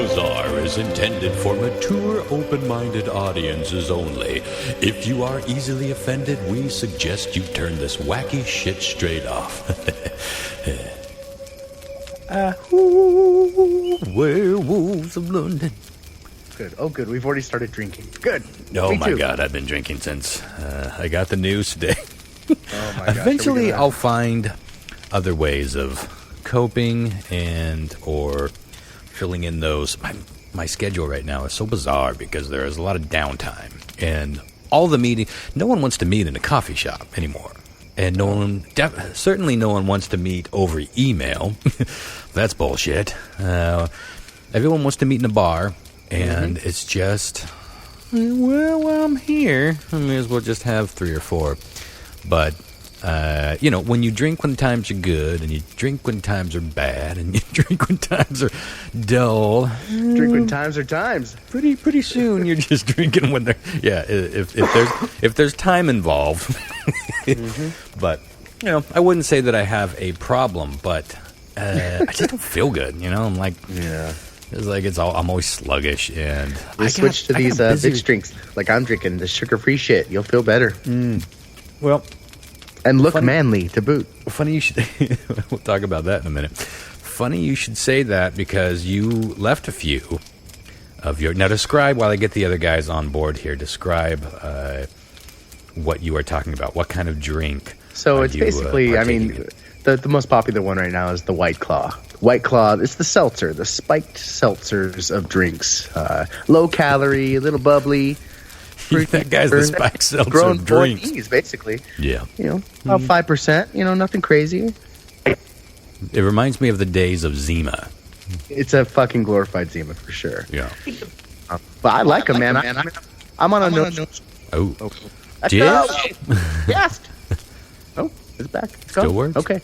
Bizarre is intended for mature, open-minded audiences only. If you are easily offended, we suggest you turn this wacky shit straight off. Werewolves of London. Good. Oh, good. We've already started drinking. Good. Oh, my God. I've been drinking since I got the news today. Oh, my gosh. Eventually, I'll find other ways of coping and or filling in those. My schedule right now is so bizarre because there is a lot of downtime. And all the meeting, no one wants to meet in a coffee shop anymore. And certainly no one wants to meet over email. That's bullshit. Everyone wants to meet in a bar. And it's just, well, while I'm here, I may as well just have 3 or 4. But, when you drink when times are good, and you drink when times are bad, and you drink when times are dull. Drink when times are times. Pretty soon you're just drinking when they're, if there's time involved. But, I wouldn't say that I have a problem, but I just don't feel good, I'm like, yeah. It's like I'm always sluggish, and I switch to these mixed drinks like I'm drinking, the sugar-free shit. You'll feel better. Well, and look manly to boot. Funny you should. We'll talk about that in a minute. Funny you should say that because you left a few of your. Now describe while I get the other guys on board here. Describe what you are talking about. What kind of drink? So it's basically, the most popular one right now is the White Claw. White Claw, it's the seltzer, the spiked seltzers of drinks. Low calorie, a little bubbly. That guy's the spiked seltzer grown of drinks. Ease, basically. Yeah. About 5%, nothing crazy. It reminds me of the days of Zima. It's a fucking glorified Zima for sure. Yeah. But I like them, man. I'm on a no. Oh. Yes. Oh, it's back. Let's go. Still works? Okay.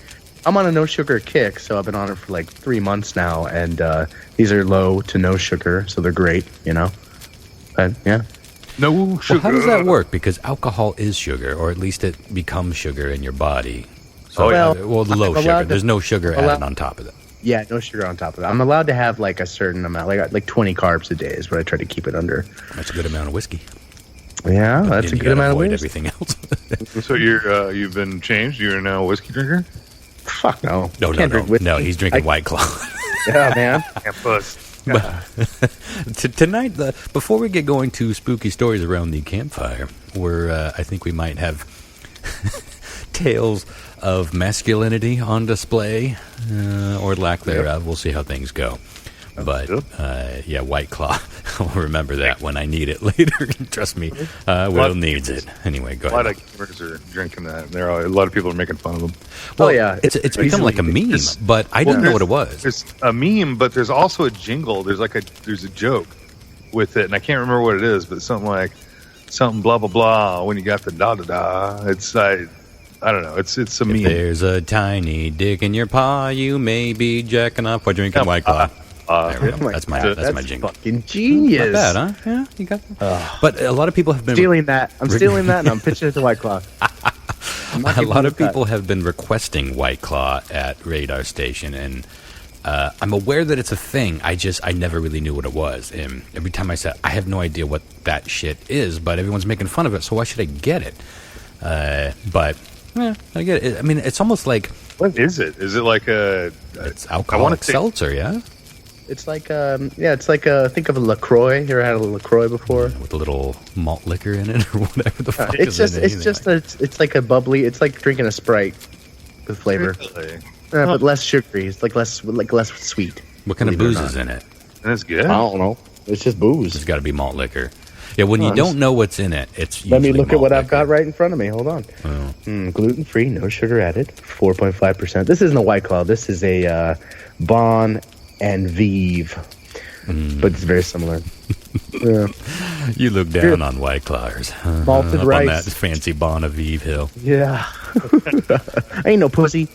I'm on a no sugar kick, so I've been on it for like 3 months now, and these are low to no sugar, so they're great, But yeah. No sugar. Well, how does that work? Because alcohol is sugar, or at least it becomes sugar in your body. So, the low sugar. There's no sugar added on top of it. Yeah, no sugar on top of it. I'm allowed to have like a certain amount, like 20 carbs a day is what I try to keep it under. That's a good amount of whiskey. Yeah, that's a good amount of whiskey. Everything else. So you've been changed. You're now a whiskey drinker. Fuck no. No, he's drinking White Claw. Yeah, man. Tonight, before we get going to spooky stories around the campfire, I think we might have tales of masculinity on display, or lack thereof. We'll see how things go. But, White Claw. I'll remember that when I need it later. Trust me, Will needs it. Anyway, go ahead. A lot of gamers are drinking that. A lot of people are making fun of them. Well, it's become like a meme, but I didn't know what it was. There's a meme, but there's also a jingle. There's a joke with it, and I can't remember what it is, but something blah, blah, blah, when you got the da-da-da. It's, I don't know. It's a meme. If there's a tiny dick in your paw, you may be jacking off while drinking White Claw. There we go. That's my jingle. Fucking genius. Not bad, huh? Yeah, you got that. But a lot of people have been stealing that. I'm stealing that, and I'm pitching it to White Claw. A lot of people have been requesting White Claw at Radar Station, and I'm aware that it's a thing. I never really knew what it was. And every time I said, I have no idea what that shit is, but everyone's making fun of it, so why should I get it? I get it. I mean, it's almost like... What is it? Is it like a... It's alcoholic seltzer, yeah? It's like, think of a LaCroix. You ever had a LaCroix before? With a little malt liquor in it or whatever the fuck it's like a bubbly, it's like drinking a Sprite with flavor. Really? But less sugary. It's like less sweet. What kind of booze is in it? That's good. I don't know. It's just booze. It's got to be malt liquor. Yeah, when you don't know what's in it, it's Let me look at what I've got right in front of me. Hold on. Gluten-free, no sugar added, 4.5%. This isn't a White Claw. This is a Bon and Vive, but it's very similar. You look down on White Clawers. Malted rice. On that fancy Bon and Vive hill. Yeah. I ain't no pussy.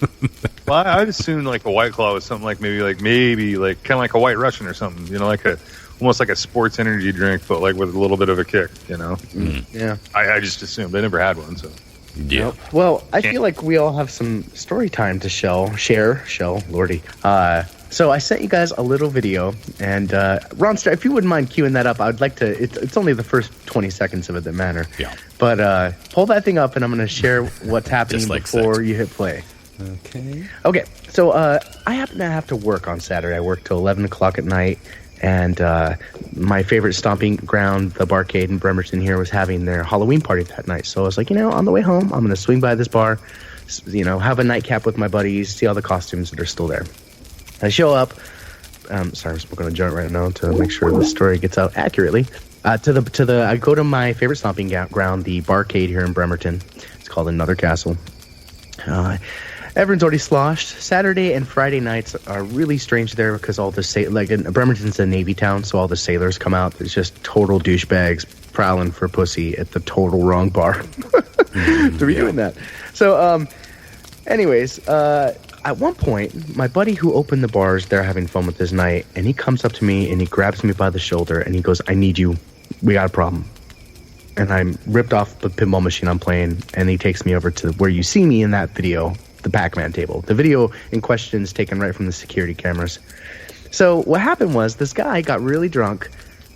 Well, I'd assume like a White Claw was something like maybe kind of like a White Russian or something, almost like a sports energy drink, but like with a little bit of a kick, Yeah. I just assumed. I never had one, so. Yeah. Well, I feel like we all have some story time to share, lordy. So I sent you guys a little video, and Ron, if you wouldn't mind queuing that up, I'd like to. It's only the first 20 seconds of it that matter. Yeah. But pull that thing up, and I'm going to share what's happening before you hit play. Okay. So I happen to have to work on Saturday. I work till 11 o'clock at night, and my favorite stomping ground, the Barcade in Bremerton here, was having their Halloween party that night. So I was like, on the way home, I'm going to swing by this bar, have a nightcap with my buddies, see all the costumes that are still there. I show up. Sorry, I'm smoking a joint right now to make sure the story gets out accurately. I go to my favorite stomping ground, the Barcade here in Bremerton. It's called Another Castle. Everyone's already sloshed. Saturday and Friday nights are really strange there because all the Bremerton's a Navy town, so all the sailors come out. There's just total douchebags prowling for pussy at the total wrong bar to be doing that. So, anyways, at one point, my buddy who opened the bars, they're having fun with this night, and he comes up to me and he grabs me by the shoulder and he goes, "I need you. We got a problem." And I'm ripped off the pinball machine I'm playing, and he takes me over to where you see me in that video, the Pac-Man table. The video in question is taken right from the security cameras. So what happened was this guy got really drunk,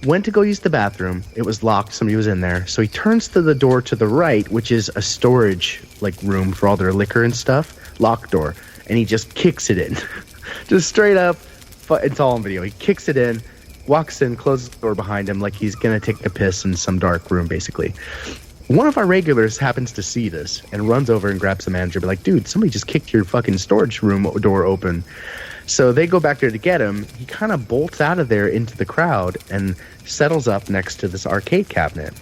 went to go use the bathroom. It was locked. Somebody was in there. So he turns to the door to the right, which is a storage room for all their liquor and stuff, locked door. And he just kicks it in. Just straight up. It's all on video. He kicks it in, walks in, closes the door behind him like he's going to take a piss in some dark room, basically. One of our regulars happens to see this and runs over and grabs the manager. Be like, "Dude, somebody just kicked your fucking storage room door open." So they go back there to get him. He kind of bolts out of there into the crowd and settles up next to this arcade cabinet.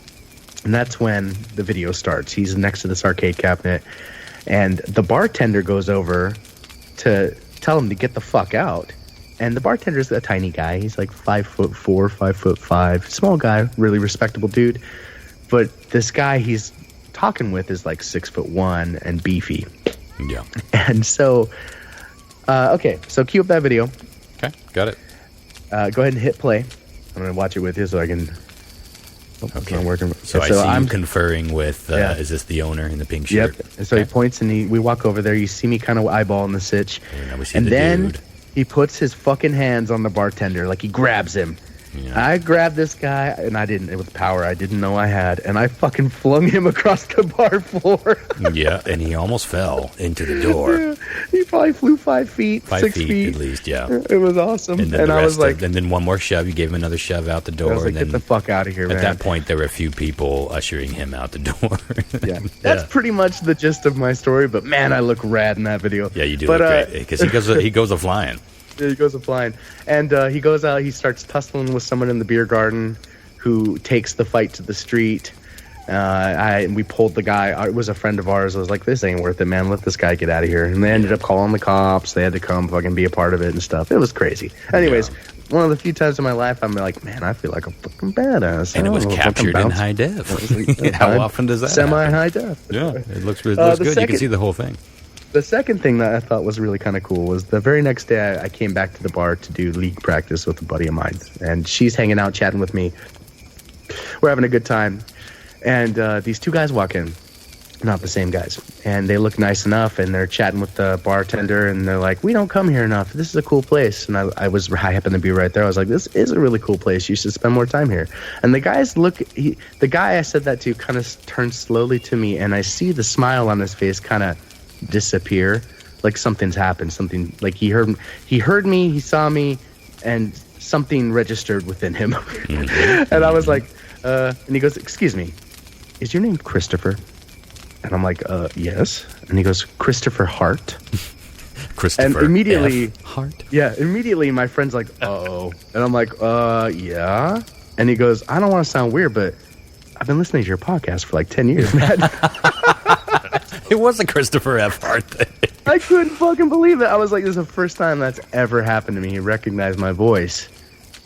And that's when the video starts. He's next to this arcade cabinet. And the bartender goes over to tell him to get the fuck out. And the bartender's a tiny guy. He's like 5'4", 5'5", small guy, really respectable dude. But this guy he's talking with is like 6'1" and beefy. Yeah. And so, okay, so cue up that video. Okay, got it. Go ahead and hit play. I'm gonna watch it with you so I can. Okay. It's not working. So I see I'm conferring with. Is this the owner in the pink shirt? Yep. And so he points and we walk over there. You see me kind of eyeballing the sitch, and then dude. He puts his fucking hands on the bartender, like he grabs him. Yeah. I grabbed this guy, and I didn't. It was power I didn't know I had, and I fucking flung him across the bar floor. Yeah, and he almost fell into the door. Yeah, he probably flew 5 feet, 6 feet at least. Yeah, it was awesome. And then I was like, and then one more shove. You gave him another shove out the door. I was like, and then get the fuck out of here, man. At that point, there were a few people ushering him out the door. Yeah, that's pretty much the gist of my story. But man, I look rad in that video. Yeah, you do look great because he goes a flying. Yeah, he goes a flying. And he goes out, he starts tussling with someone in the beer garden who takes the fight to the street. We pulled the guy. It was a friend of ours. I was like, "This ain't worth it, man. Let this guy get out of here." And they ended up calling the cops. They had to come fucking be a part of it and stuff. It was crazy. Anyways, one of the few times in my life I'm like, man, I feel like a fucking badass. And it was captured in high def. Like, how often does that Semi-high def. Yeah, it looks good. You can see the whole thing. The second thing that I thought was really kind of cool was the very next day I came back to the bar to do league practice with a buddy of mine. And she's hanging out, chatting with me. We're having a good time. And these two guys walk in. Not the same guys. And they look nice enough, and they're chatting with the bartender, and they're like, "We don't come here enough. This is a cool place." And I happened to be right there. I was like, "This is a really cool place. You should spend more time here." And the guys the guy I said that to kind of turns slowly to me, and I see the smile on his face kind of disappear, like something's happened. Something like he heard me, he saw me, and something registered within him. Mm-hmm. And I was like, and he goes, "Excuse me, is your name Christopher?" And I'm like, "Yes." And he goes, "Christopher Hart?" Christopher and immediately F. Hart? Yeah, immediately my friend's like, "Uh-oh." And I'm like, yeah." And he goes, "I don't want to sound weird, but I've been listening to your podcast for like 10 years, man." It was a Christopher F. Hart thing. I couldn't fucking believe it. I was like, this is the first time that's ever happened to me. He recognized my voice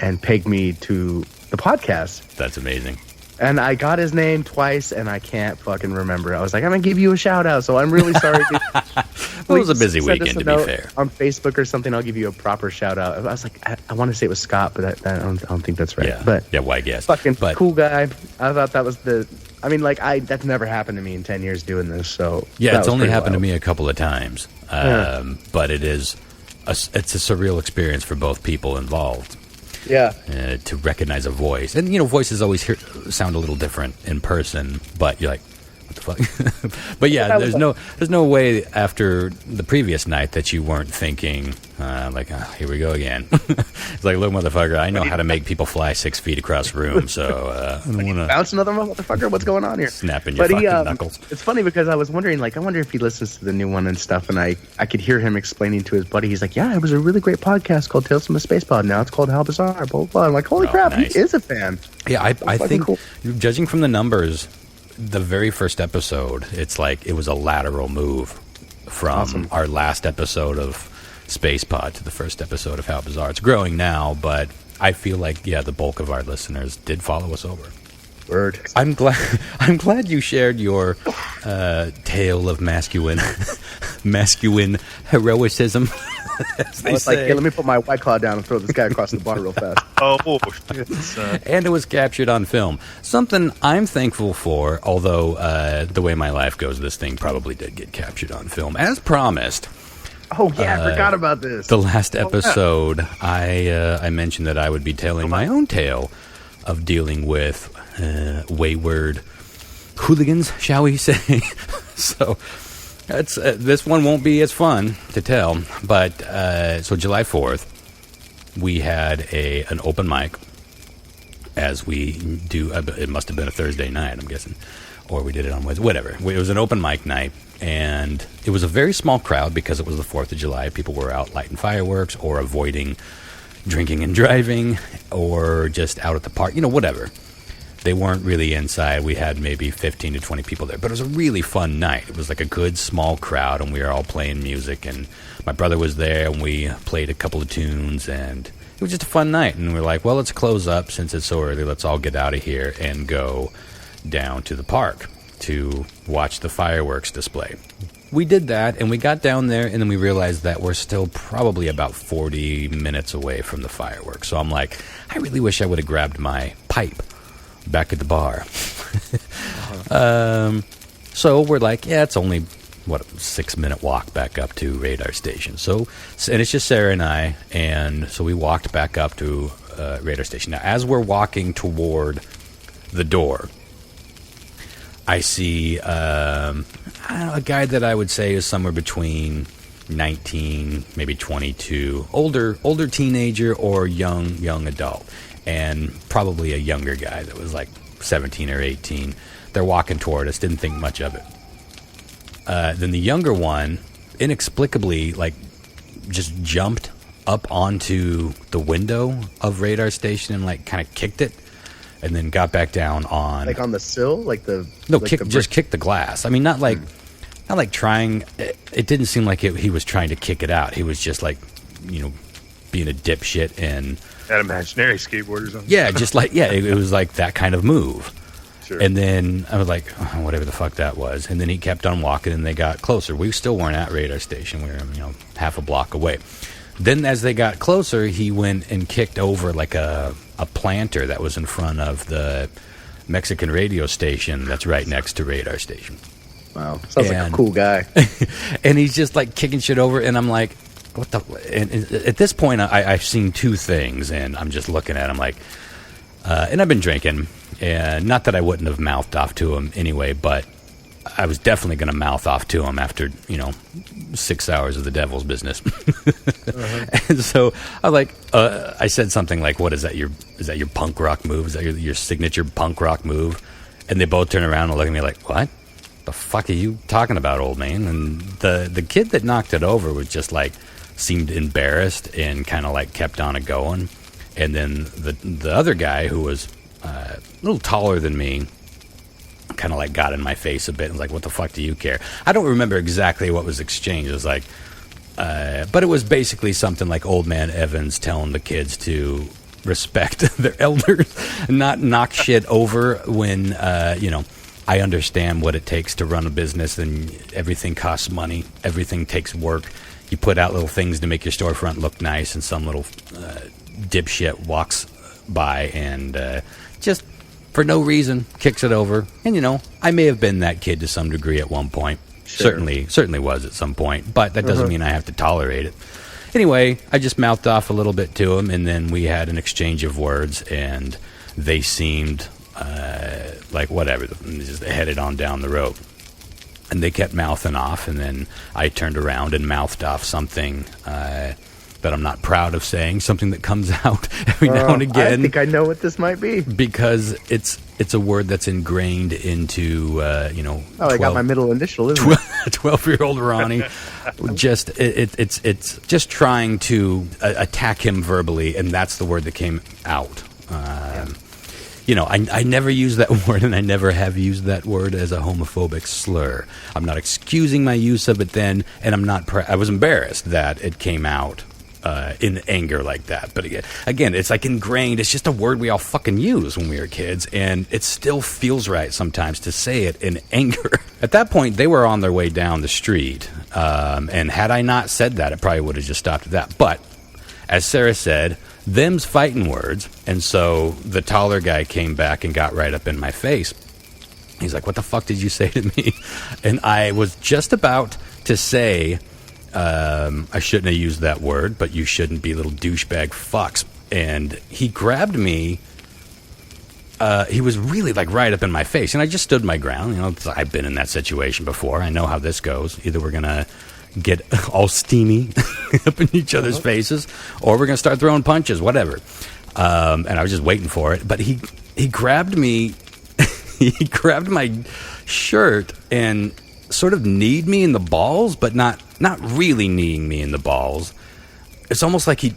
and pegged me to the podcast. That's amazing. And I got his name twice, and I can't fucking remember. I was like, I'm going to give you a shout-out, so I'm really sorry. It was a busy weekend, to be fair. On Facebook or something, I'll give you a proper shout-out. I was like, I want to say it was Scott, but I don't think that's right. Yeah, but why guess? Fucking cool guy. I thought that was that's never happened to me in 10 years doing this, so... Yeah, it's only happened to me a couple of times. But it is... it's a surreal experience for both people involved. Yeah. To recognize a voice. And, voices always sound a little different in person, but you're like, what the fuck? But yeah, there's no way after the previous night that you weren't thinking, here we go again. It's like, look, motherfucker, I know how to make people fly 6 feet across the room, so I don't want to bounce another motherfucker. What's going on here? Snapping your fucking knuckles. It's funny because I was wondering, I wonder if he listens to the new one and stuff, and I could hear him explaining to his buddy. He's like, yeah, it was a really great podcast called Tales from the Space Pod. Now it's called How Bizarre, blah, blah, blah. I'm like, holy crap, nice. He is a fan. Yeah, I think, cool. Judging from the numbers, the very first episode, it's like it was a lateral move from our last episode of Space Pod to the first episode of How Bizarre. It's growing now, but I feel like, the bulk of our listeners did follow us over. Word. I'm glad you shared your tale of masculine heroicism. I was like, hey, let me put my White Claw down and throw this guy across the bar real fast. Oh, shit. And it was captured on film. Something I'm thankful for, although the way my life goes, this thing probably did get captured on film. As promised. Oh, yeah, I forgot about this. The last episode, I mentioned that I would be telling my own tale of dealing with wayward hooligans, shall we say. So that's this one won't be as fun to tell. But so July 4th, we had an open mic, as we do. It must have been a Thursday night, I'm guessing. Or we did it on Wednesday, whatever. It was an open mic night, and it was a very small crowd because it was the 4th of July. People were out lighting fireworks or avoiding drinking and driving or just out at the park, whatever. They weren't really inside. We had maybe 15 to 20 people there, but it was a really fun night. It was like a good small crowd, and we were all playing music, and my brother was there, and we played a couple of tunes, and it was just a fun night. And we were like, well, let's close up since it's so early. Let's all get out of here and go down to the park to watch the fireworks display. We did that, and we got down there, and then we realized that we're still probably about 40 minutes away from the fireworks. So I'm like, I really wish I would have grabbed my pipe back at the bar. So we're like, it's only, a 6-minute walk back up to Radar Station. So, and it's just Sarah and I, and so we walked back up to Radar Station. Now, as we're walking toward the door, I see a guy that I would say is somewhere between 19, maybe 22, older teenager or young adult, and probably a younger guy that was like 17 or 18. They're walking toward us, didn't think much of it. Then the younger one, inexplicably, just jumped up onto the window of Radar Station and kind of kicked it. And then got back down on... on the sill? Just kicked the glass. I mean, not trying... It didn't seem like he was trying to kick it out. He was just being a dipshit and... That imaginary skateboarders on. Yeah, just it was like that kind of move. Sure. And then I was like, whatever the fuck that was. And then he kept on walking, and they got closer. We still weren't at Radar Station. We were, half a block away. Then as they got closer, he went and kicked over a planter that was in front of the Mexican radio station that's right next to Radar Station. Wow. Sounds like a cool guy. And he's just kicking shit over, and I'm like, what the... And at this point, I've seen two things, and I'm just looking at him and I've been drinking, and not that I wouldn't have mouthed off to him anyway, but I was definitely going to mouth off to him after, 6 hours of the devil's business. And so I said something like, "What is that? Is that your punk rock move? Is that your signature punk rock move?" And they both turn around and look at me like, "What the fuck are you talking about, old man?" And the kid that knocked it over was just seemed embarrassed and kind of kept on it going. And then the other guy, who was a little taller than me, kind of got in my face a bit and was like, "What the fuck do you care?" I don't remember exactly what was exchanged. It was but it was basically something like Old Man Evans telling the kids to respect their elders and not knock shit over when, I understand what it takes to run a business, and everything costs money. Everything takes work. You put out little things to make your storefront look nice, and some little dipshit walks by and just... for no reason, kicks it over. And, I may have been that kid to some degree at one point. Sure. Certainly was at some point. But that doesn't mean I have to tolerate it. anyway, I just mouthed off a little bit to him, and then we had an exchange of words, and they seemed like whatever, just headed on down the road. And they kept mouthing off, and then I turned around and mouthed off something that I'm not proud of saying, something that comes out every now and again. I think I know what this might be. Because it's a word that's ingrained into, I got my middle initial, isn't it? 12-year-old Ronnie. It's just trying to attack him verbally, and that's the word that came out. I never use that word, and I never have used that word as a homophobic slur. I'm not excusing my use of it then, and I was embarrassed that it came out in anger like that. But again, it's like ingrained. It's just a word we all fucking use when we were kids, and it still feels right sometimes to say it in anger. At that point, they were on their way down the street, and had I not said that, it probably would have just stopped at that. But as Sarah said, them's fighting words, and so the taller guy came back and got right up in my face. He's like, "What the fuck did you say to me?" And I was just about to say, I shouldn't have used that word, but you shouldn't be little douchebag fucks. And he grabbed me. He was really like right up in my face, and I just stood my ground. I've been in that situation before. I know how this goes. Either we're gonna get all steamy up in each other's faces, or we're gonna start throwing punches, whatever. And I was just waiting for it. But he grabbed me. He grabbed my shirt and sort of kneed me in the balls, but not really kneeing me in the balls. It's almost like he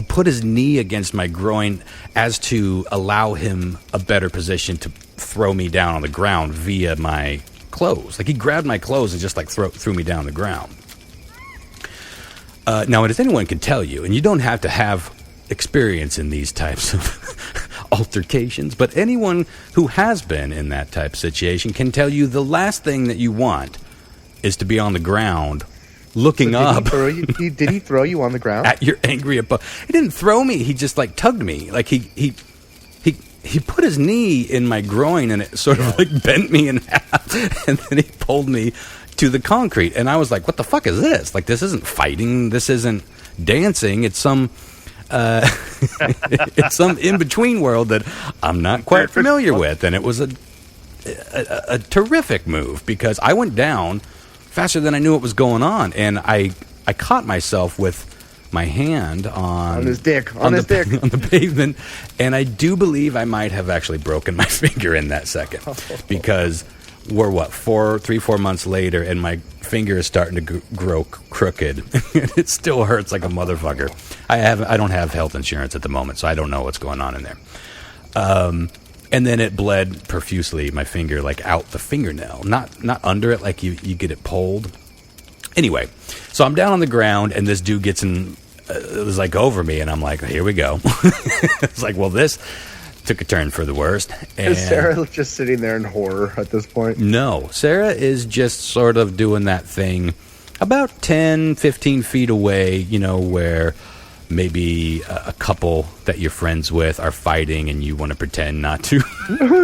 put his knee against my groin as to allow him a better position to throw me down on the ground via my clothes. Like he grabbed my clothes and just like threw me down the ground. Now, as anyone can tell you, and you don't have to have experience in these types of altercations, but anyone who has been in that type of situation can tell you the last thing that you want is to be on the ground looking up. Did he throw you on the ground? At your angry opponent. He didn't throw me. He just like tugged me. Like he put his knee in my groin and it sort of like bent me in half, and then he pulled me to the concrete. And I was like, "What the fuck is this? Like, this isn't fighting. This isn't dancing. It's some it's some in-between world that I'm not quite familiar with." And it was a terrific move, because I went down faster than I knew what was going on, and I caught myself with my hand on his dick, on the pavement, and I do believe I might have actually broken my finger in that second, because we're 4 months later, and my finger is starting to grow crooked, and it still hurts like a motherfucker. I don't have health insurance at the moment, so I don't know what's going on in there. And then it bled profusely, my finger, like out the fingernail, not under it, like you get it pulled. Anyway, so I'm down on the ground, and this dude gets in, it was like over me, and I'm like, here we go. It's like, well, this took a turn for the worst. And is Sarah just sitting there in horror at this point? No, Sarah is just sort of doing that thing about 10, 15 feet away, where maybe a couple that you're friends with are fighting and you want to pretend not to.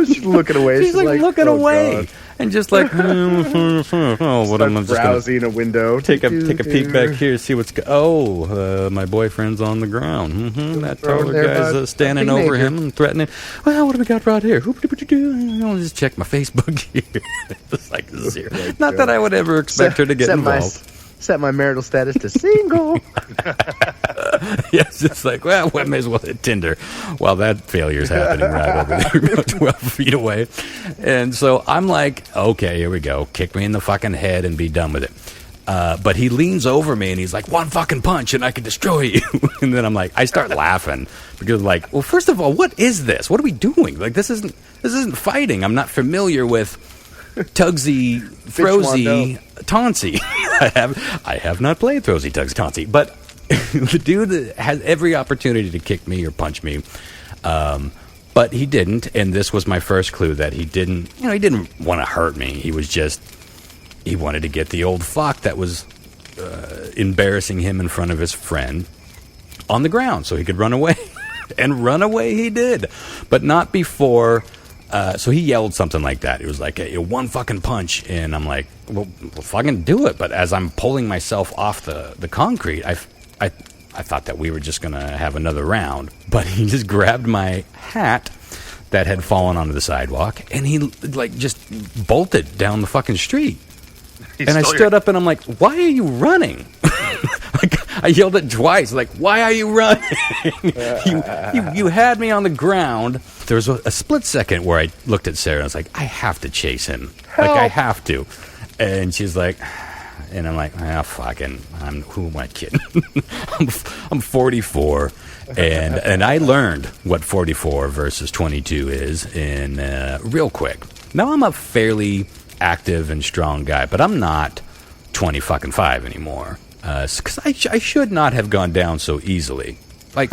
She's looking away. She's like looking away. God. And just like, what am I just browsing a window? Take a peek back here, see what's my boyfriend's on the ground. That taller guy's standing over him and threatening. Well, what do we got right here? I'll just check my Facebook here. It's like, this is here. Not that I would ever expect her to get involved. Set my marital status to single. Yes, it's like, well, we may as well hit Tinder while that failure's happening right over there, about 12 feet away. And so I'm like, okay, here we go. Kick me in the fucking head and be done with it. But he leans over me and he's like, one fucking punch and I can destroy you. And then I'm like, I start laughing because, like, well, first of all, what is this? What are we doing? Like, this isn't fighting. I'm not familiar with Tugsy, Throwsy, Taunsy. I have not played Throwsy, Tugsy, Taunsy, but the dude has every opportunity to kick me or punch me, but he didn't. And this was my first clue that he didn't want to hurt me. He wanted to get the old fuck that was embarrassing him in front of his friend on the ground so he could run away. And run away he did, but not before. So he yelled something like that. It was like, hey, one fucking punch. And I'm like, well, fucking do it. But as I'm pulling myself off the concrete, I I thought that we were just going to have another round, but he just grabbed my hat that had fallen onto the sidewalk, and he like just bolted down the fucking street. And I stood up and I'm like, why are you running? Like, I yelled it twice, like, why are you running? you had me on the ground. There was a split second where I looked at Sarah and I was like, I have to chase him. Help. Like, I have to. And she's like, and I'm like, fucking, who am I kidding? I'm 44. And I learned what 44 versus 22 is in real quick. Now I'm a fairly active and strong guy, but I'm not 25 anymore. Because I should not have gone down so easily. Like,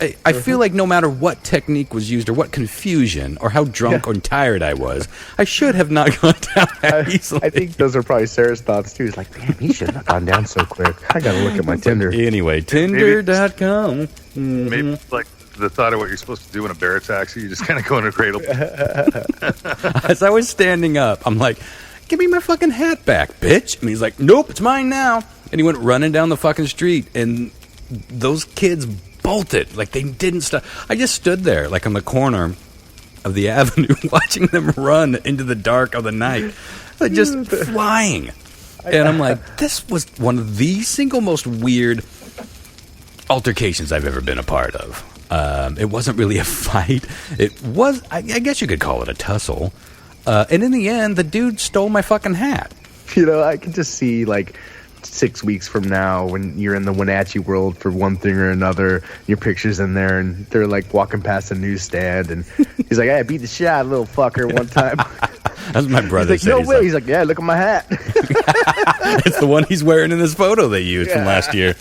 I feel like no matter what technique was used or what confusion or how drunk or tired I was, I should have not gone down that easily. I think those are probably Sarah's thoughts too. He's like, damn, he shouldn't have gone down so quick. I gotta look at my Tinder. Anyway, Tinder.com. Mm-hmm. Maybe like the thought of what you're supposed to do in a bear taxi, you just kind of go in a cradle. As I was standing up, I'm like, give me my fucking hat back, bitch. And he's like, nope, it's mine now. And he went running down the fucking street, and those kids bolted. Like, they didn't stop. I just stood there, like, on the corner of the avenue, watching them run into the dark of the night. Like, just flying. And I'm like, this was one of the single most weird altercations I've ever been a part of. It wasn't really a fight. It was, I guess you could call it a tussle. And in the end, the dude stole my fucking hat. You know, I can just see, like, 6 weeks from now when you're in the Wenatchee world for one thing or another, your picture's in there, and they're, like, walking past a newsstand, and he's like, hey, I beat the shit out of little fucker one time. That's my brother. He's like, no way. He's like, yeah, look at my hat. It's the one he's wearing in this photo they used from last year.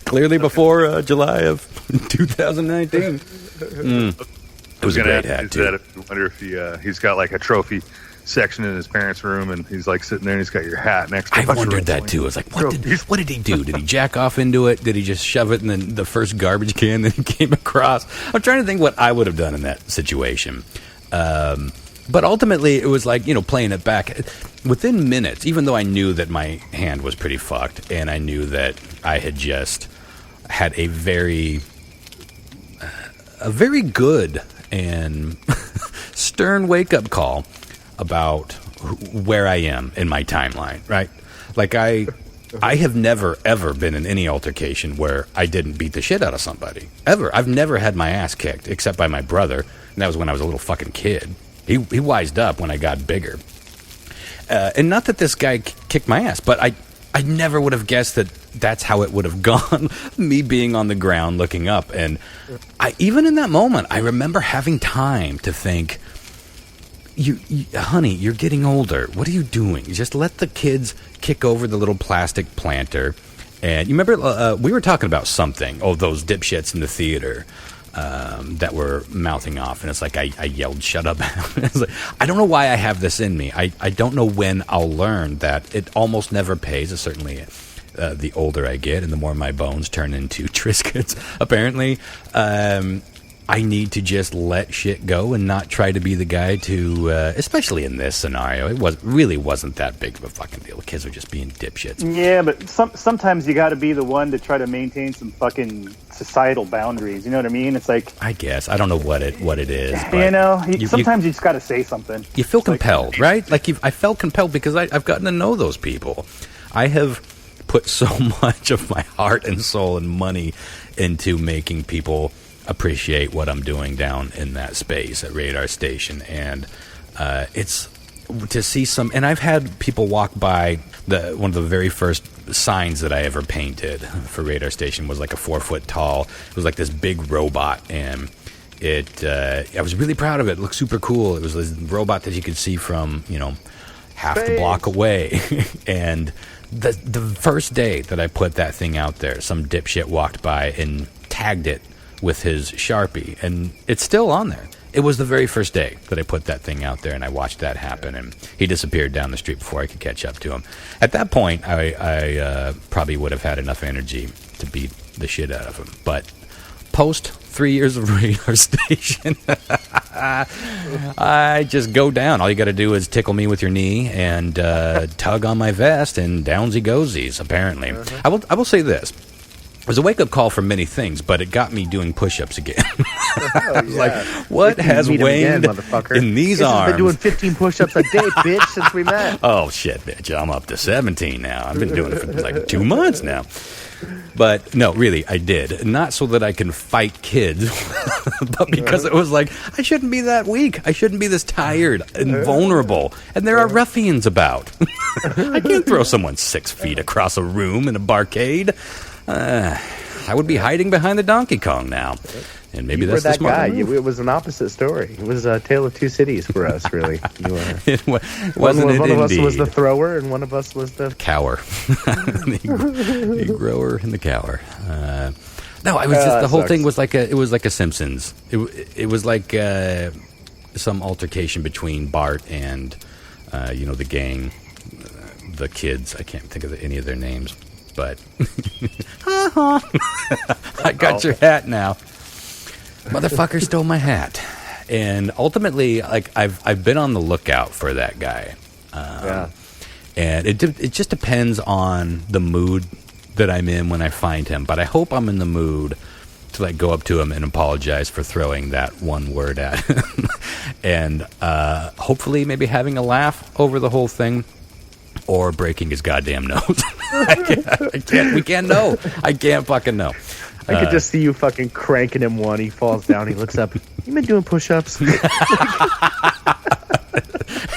Clearly before July of 2019. It was a great hat, too. I wonder if he's got like a trophy section in his parents' room, and he's like sitting there and he's got your hat next to him. I wondered that too. I was like, what did he do? Did he jack off into it? Did he just shove it in the first garbage can that he came across? I'm trying to think what I would have done in that situation. But ultimately, it was like, playing it back. Within minutes, even though I knew that my hand was pretty fucked, and I knew that I had just had a very good and stern wake-up call about where I am in my timeline, right? Like, I have never, ever been in any altercation where I didn't beat the shit out of somebody. Ever. I've never had my ass kicked, except by my brother, and that was when I was a little fucking kid. He wised up when I got bigger. And not that this guy kicked my ass, but I never would have guessed that that's how it would have gone, me being on the ground looking up. And even in that moment, I remember having time to think, honey, you're getting older. What are you doing? Just let the kids kick over the little plastic planter. And you remember, we were talking about something. Oh, those dipshits in the theater that were mouthing off. And it's like, I yelled, shut up. It's like, I don't know why I have this in me. I don't know when I'll learn that it almost never pays. Certainly, the older I get and the more my bones turn into Triscuits, apparently. I need to just let shit go and not try to be the guy to, especially in this scenario. It really wasn't that big of a fucking deal. The kids are just being dipshits. Yeah, but sometimes you got to be the one to try to maintain some fucking societal boundaries. You know what I mean? It's like, I guess I don't know what it is. But sometimes you just got to say something. You feel compelled, right? Like I felt compelled because I've gotten to know those people. I have put so much of my heart and soul and money into making people appreciate what I'm doing down in that space at Radar Station, and it's to see some. And I've had people walk by. One of the very first signs that I ever painted for Radar Station was like a 4 foot tall. It was like this big robot, and I was really proud of it. It looked super cool. It was this robot that you could see from half the block away, and the first day that I put that thing out there, some dipshit walked by and tagged it with his Sharpie, and it's still on there. It was the very first day that I put that thing out there, and I watched that happen, and he disappeared down the street before I could catch up to him. At that point, I probably would have had enough energy to beat the shit out of him. But post 3 years of Radar Station, I just go down. All you got to do is tickle me with your knee and tug on my vest, and downsy goesies, apparently. I will say this. It was a wake-up call for many things, but it got me doing push-ups again. I was like, Yeah. what has Meet him waned again, motherfucker. in these This has arms? been doing 15 push-ups a day, bitch, since we met. Oh, shit, bitch. I'm up to 17 now. I've been doing it for like 2 months now. But no, really, I did. Not so that I can fight kids, but because it was like, I shouldn't be that weak. I shouldn't be this tired and vulnerable. And there are ruffians about. I can't throw someone 6 feet across a room in a barcade. I would be hiding behind the Donkey Kong now. And maybe You that's were the that guy. smart move. It was an opposite story. It was a tale of two cities for us, really. You were. Wasn't it one of us was indeed? the thrower, and one of us was the Cower. the grower and the cower. No, I was just the whole sucks. thing was like a Simpsons. It was like some altercation between Bart and the gang, the kids. I can't think of any of their names, but I got your hat now. Motherfucker stole my hat, and ultimately, like I've been on the lookout for that guy. yeah. And it just depends on the mood that I'm in when I find him. But I hope I'm in the mood to like go up to him and apologize for throwing that one word at him, and hopefully maybe having a laugh over the whole thing, or breaking his goddamn nose. I can't. We can't know. I can't fucking know. I could just see you fucking cranking him one. He falls down. He looks up. You been doing push-ups?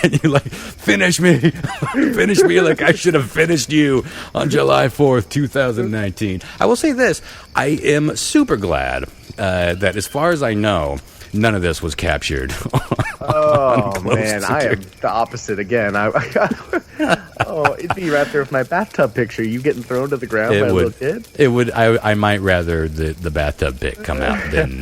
And you're like, finish me. Finish me like I should have finished you on July 4th, 2019. I will say this. I am super glad that as far as I know, none of this was captured. Oh, man. I am the opposite again. It'd be right there with my bathtub picture. You getting thrown to the ground by a little kid? It would. I might rather the bathtub pic come out than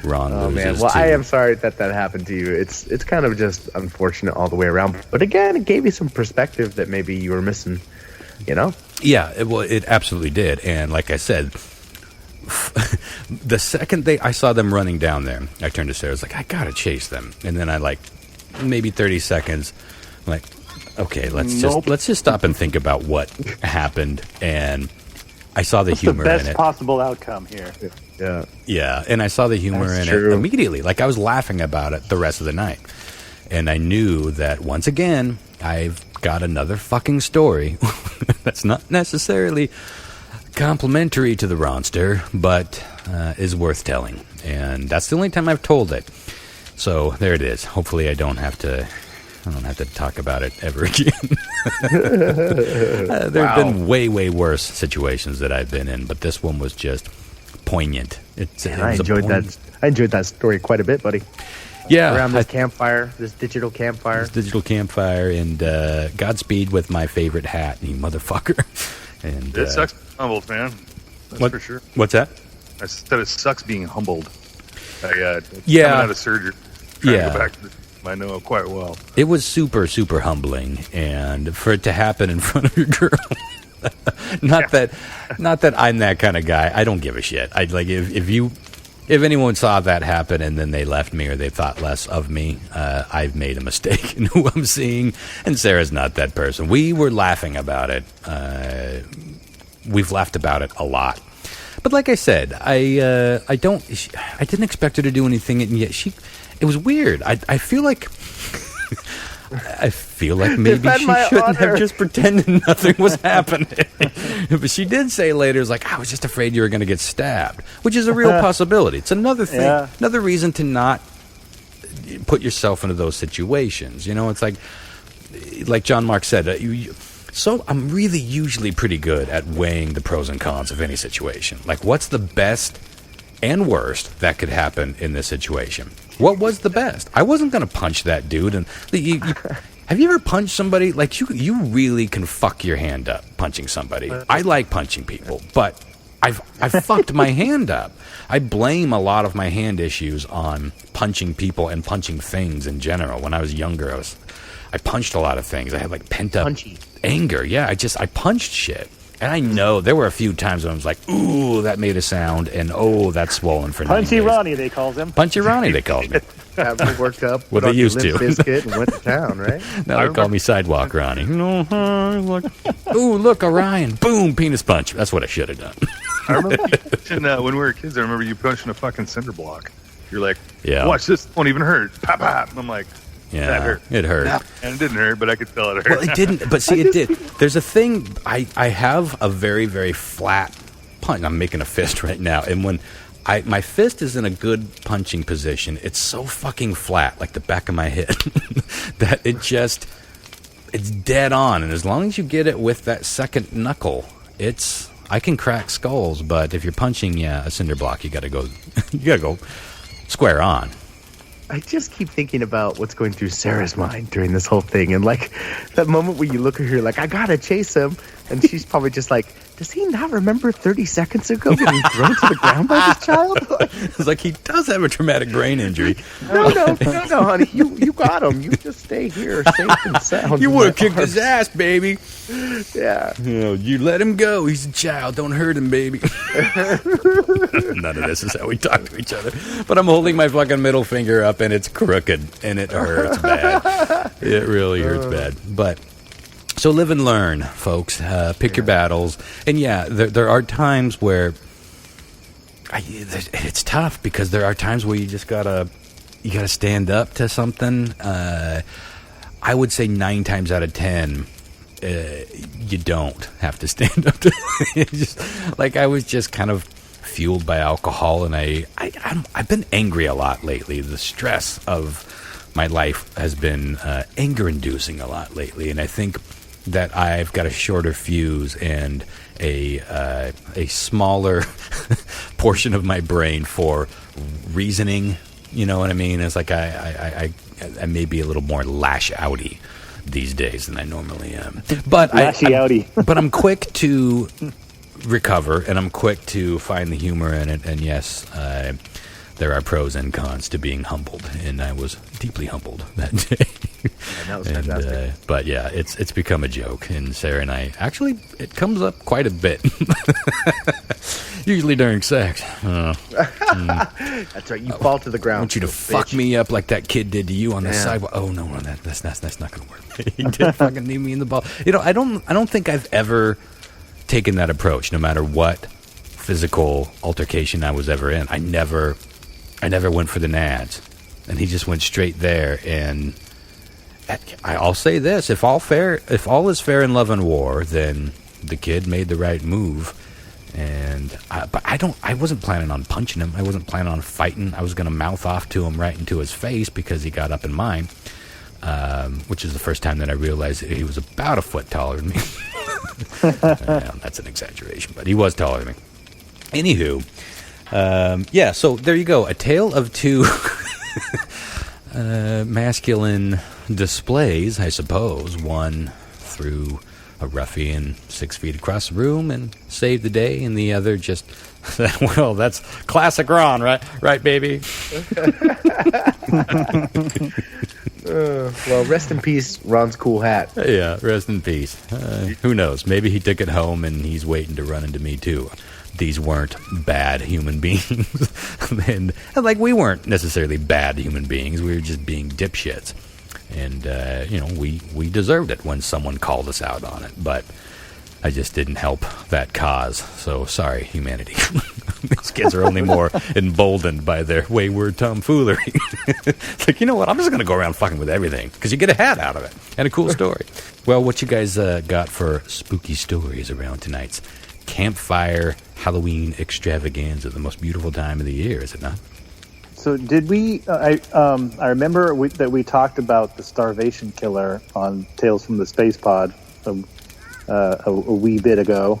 Ron Oh, loses. man. Well, to- I am sorry that happened to you. It's kind of just unfortunate all the way around. But again, it gave you some perspective that maybe you were missing, you know? Yeah, it absolutely did. And like I said, the second I saw them running down there, I turned to Sarah. I was like, I gotta chase them. And then I maybe 30 seconds, I'm like, okay, let's just stop and think about what happened. And I saw the What's the humor in best it. possible outcome here? Yeah. Yeah, and I saw the humor That's in it true. immediately. Like I was laughing about it the rest of the night. And I knew that once again, I've got another fucking story that's not necessarily complimentary to the Ronster, but is worth telling. And that's the only time I've told it. So there it is. Hopefully I don't have to talk about it ever again. There have been way, way worse situations that I've been in, but this one was just poignant. I enjoyed that. I enjoyed that story quite a bit, buddy. Yeah, Around this campfire, this digital campfire. digital campfire, and Godspeed with my favorite hat, you motherfucker. And It sucks being humbled, man. That's what- for sure. What's that? I said it sucks being humbled. Coming Yeah. out of surgery. Trying Yeah. to go back to I know it quite well. It was super, super humbling, and for it to happen in front of your girl. Not that I'm that kind of guy. I don't give a shit. I'd like if anyone saw that happen and then they left me or they thought less of me, I've made a mistake in who I'm seeing. And Sarah's not that person. We were laughing about it. We've laughed about it a lot. But like I said, I didn't expect her to do anything, and yet it was weird. I feel like maybe Defend she my shouldn't honor. have just pretended nothing was happening. But she did say later, "It's like I was just afraid you were going to get stabbed," which is a real possibility. It's another thing, Yeah. another reason to not put yourself into those situations. You know, it's like John Mark said. So I'm really usually pretty good at weighing the pros and cons of any situation. Like, what's the best and worst that could happen in this situation? What was the best? I wasn't going to punch that dude. And have you ever punched somebody? Like, you really can fuck your hand up punching somebody. I like punching people, but I've fucked my hand up. I blame a lot of my hand issues on punching people and punching things in general. When I was younger, I punched a lot of things. I had like pent up Punchy. anger. Yeah, I punched shit. And I know there were a few times when I was like, ooh, that made a sound, and oh, that's swollen for 9 Punchy days. Ronnie, they calls him. Punchy Ronnie, they called me. Got me worked up. What put they on your used to. Limp Bizkit and went to town, right? Now they call me Sidewalk Ronnie. No, look. Ooh, look, Orion. Boom, penis punch. That's what I should have done. I remember you punching, when we were kids. I remember you punching a fucking cinder block. You're like, Yeah. watch this. Won't even hurt. Pop, pop. I'm like, Yeah, that hurt. it hurt. And it didn't hurt, but I could tell it hurt. Well, it didn't. But see, it did. There's a thing. I have a very, very flat punch. I'm making a fist right now, and when my fist is in a good punching position, it's so fucking flat, like the back of my head, that it's dead on. And as long as you get it with that second knuckle, I can crack skulls. But if you're punching, a cinder block, you gotta go square on. I just keep thinking about what's going through Sarah's mind during this whole thing. And like that moment where you look at her like, I gotta chase him. And she's probably just like, does he not remember 30 seconds ago getting thrown to the ground by this child? It's like he does have a traumatic brain injury. No, honey. You got him. You just stay here safe and sound. You would have kicked his ass, baby. Yeah. You let him go. He's a child. Don't hurt him, baby. None of this is how we talk to each other. But I'm holding my fucking middle finger up, and it's crooked, and it hurts bad. It really hurts bad. But so live and learn, folks. Pick your battles. And there are times where it's tough because there are times where you just gotta stand up to something. I would say 9 times out of 10, you don't have to stand up to it. Just, like I was just kind of fueled by alcohol, and I've been angry a lot lately. The stress of my life has been anger-inducing a lot lately, and I think that I've got a shorter fuse and a smaller portion of my brain for reasoning. You know what I mean? It's like I may be a little more lash-outy these days than I normally am. But but I'm quick to recover, and I'm quick to find the humor in it. And yes, there are pros and cons to being humbled, and I was deeply humbled that day. Yeah, that was fantastic. But yeah, it's become a joke, and Sarah and I it comes up quite a bit. Usually during sex. That's right. You fall to the ground. I want you to fuck me up like that kid did to you on the sidewalk. Oh no, that's not going to work. He did fucking knee me in the ball. You know, I don't think I've ever taken that approach. No matter what physical altercation I was ever in, I never went for the nads, and he just went straight there. And I'll say this: if all is fair in love and war, then the kid made the right move. And but I wasn't planning on punching him. I wasn't planning on fighting. I was going to mouth off to him right into his face because he got up in mine, which is the first time that I realized that he was about a foot taller than me. That's an exaggeration, but he was taller than me. Anywho, so there you go. A tale of two masculine displays, I suppose. One through a ruffian 6 feet across the room and saved the day, and the other just, well, that's classic Ron, right, baby? Well, rest in peace, Ron's cool hat. Yeah, rest in peace. Who knows? Maybe he took it home and he's waiting to run into me too. These weren't bad human beings. and like, we weren't necessarily bad human beings. We were just being dipshits. And, we deserved it when someone called us out on it. But I just didn't help that cause. So, sorry, humanity. These kids are only more emboldened by their wayward tomfoolery. It's like, you know what? I'm just going to go around fucking with everything. Because you get a hat out of it. And a cool story. Well, what you guys got for spooky stories around tonight's Campfire Halloween extravaganza? The most beautiful time of the year, is it not? So did we? I remember that we talked about the Starvation Killer on Tales from the Space Pod a wee bit ago.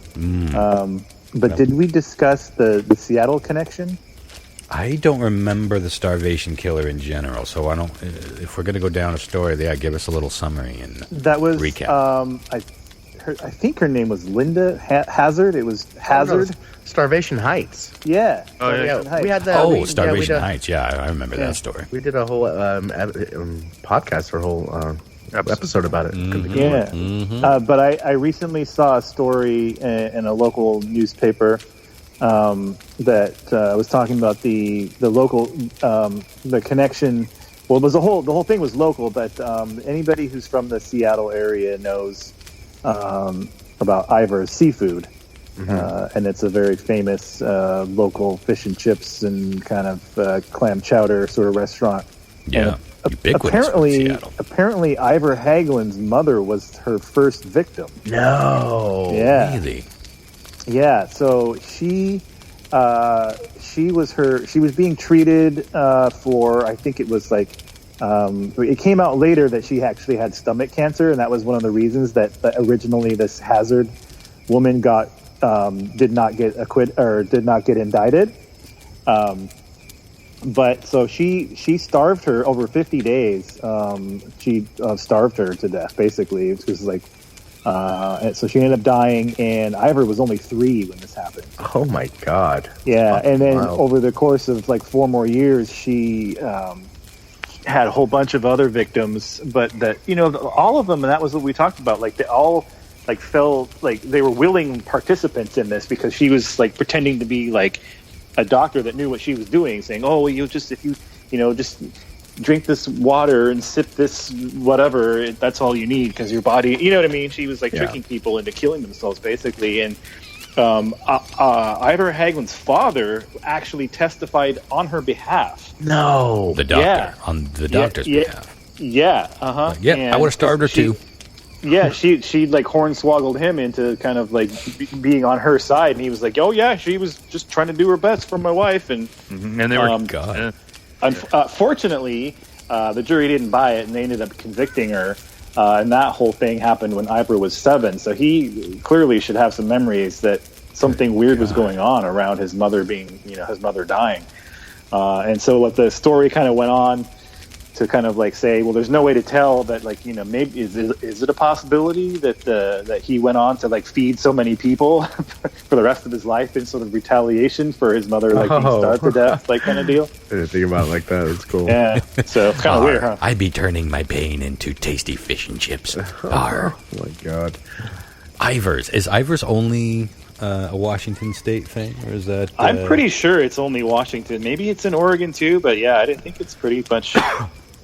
But did we discuss the Seattle connection? I don't remember the Starvation Killer in general, so I don't. If we're going to go down a story, give us a little summary and recap. I think her name was Linda Hazard. It was Hazard. Starvation Heights. Yeah. Starvation Heights. We had Starvation Heights. Yeah, I remember that story. We did a whole podcast or a whole episode about it. But I recently saw a story in a local newspaper that was talking about the local the connection. Well, it was the whole thing was local, but anybody who's from the Seattle area knows about Ivar's Seafood. and it's a very famous local fish and chips and kind of clam chowder sort of restaurant. Yeah. Apparently, Ivor Hagelin's mother was her first victim. No. Yeah. Really? Yeah. So she was being treated for, I think it was like, it came out later that she actually had stomach cancer, and that was one of the reasons that originally this Hazard woman did not get indicted. But so she starved her over 50 days. She starved her to death, basically. It was like, and so she ended up dying, and Ivor was only 3 when this happened. Oh my God. Yeah, and then Wow. over the course of like 4 more years, she had a whole bunch of other victims, but that, all of them, and that was what we talked about. Like they all like felt like they were willing participants in this, because she was like pretending to be like a doctor that knew what she was doing, saying, "Oh, if you just drink this water and sip this whatever, that's all you need because your body," you know what I mean? She was like tricking people into killing themselves, basically. And Ivor Hagelin's father actually testified on her behalf. No. The doctor. Yeah. On the doctor's behalf. Yeah. I would have starved her too. Yeah, she like hornswoggled him into kind of like being on her side, and he was like, "Oh yeah, she was just trying to do her best for my wife." And And they were God. Fortunately, the jury didn't buy it, and they ended up convicting her. And that whole thing happened when Ivor was 7, so he clearly should have some memories that something weird was going on around his mother his mother dying. And so what the story kind of went on to kind of like say, well, there's no way to tell that, like, maybe is it a possibility that he went on to like feed so many people for the rest of his life in sort of retaliation for his mother being starved to death, like kind of deal. I didn't think about it like that. It's cool. Yeah, so kind of weird, huh? I'd be turning my pain into tasty fish and chips. Oh my God. Is Ivors only a Washington State thing, or is that? I'm pretty sure it's only Washington. Maybe it's in Oregon too, but yeah, I didn't think it's pretty much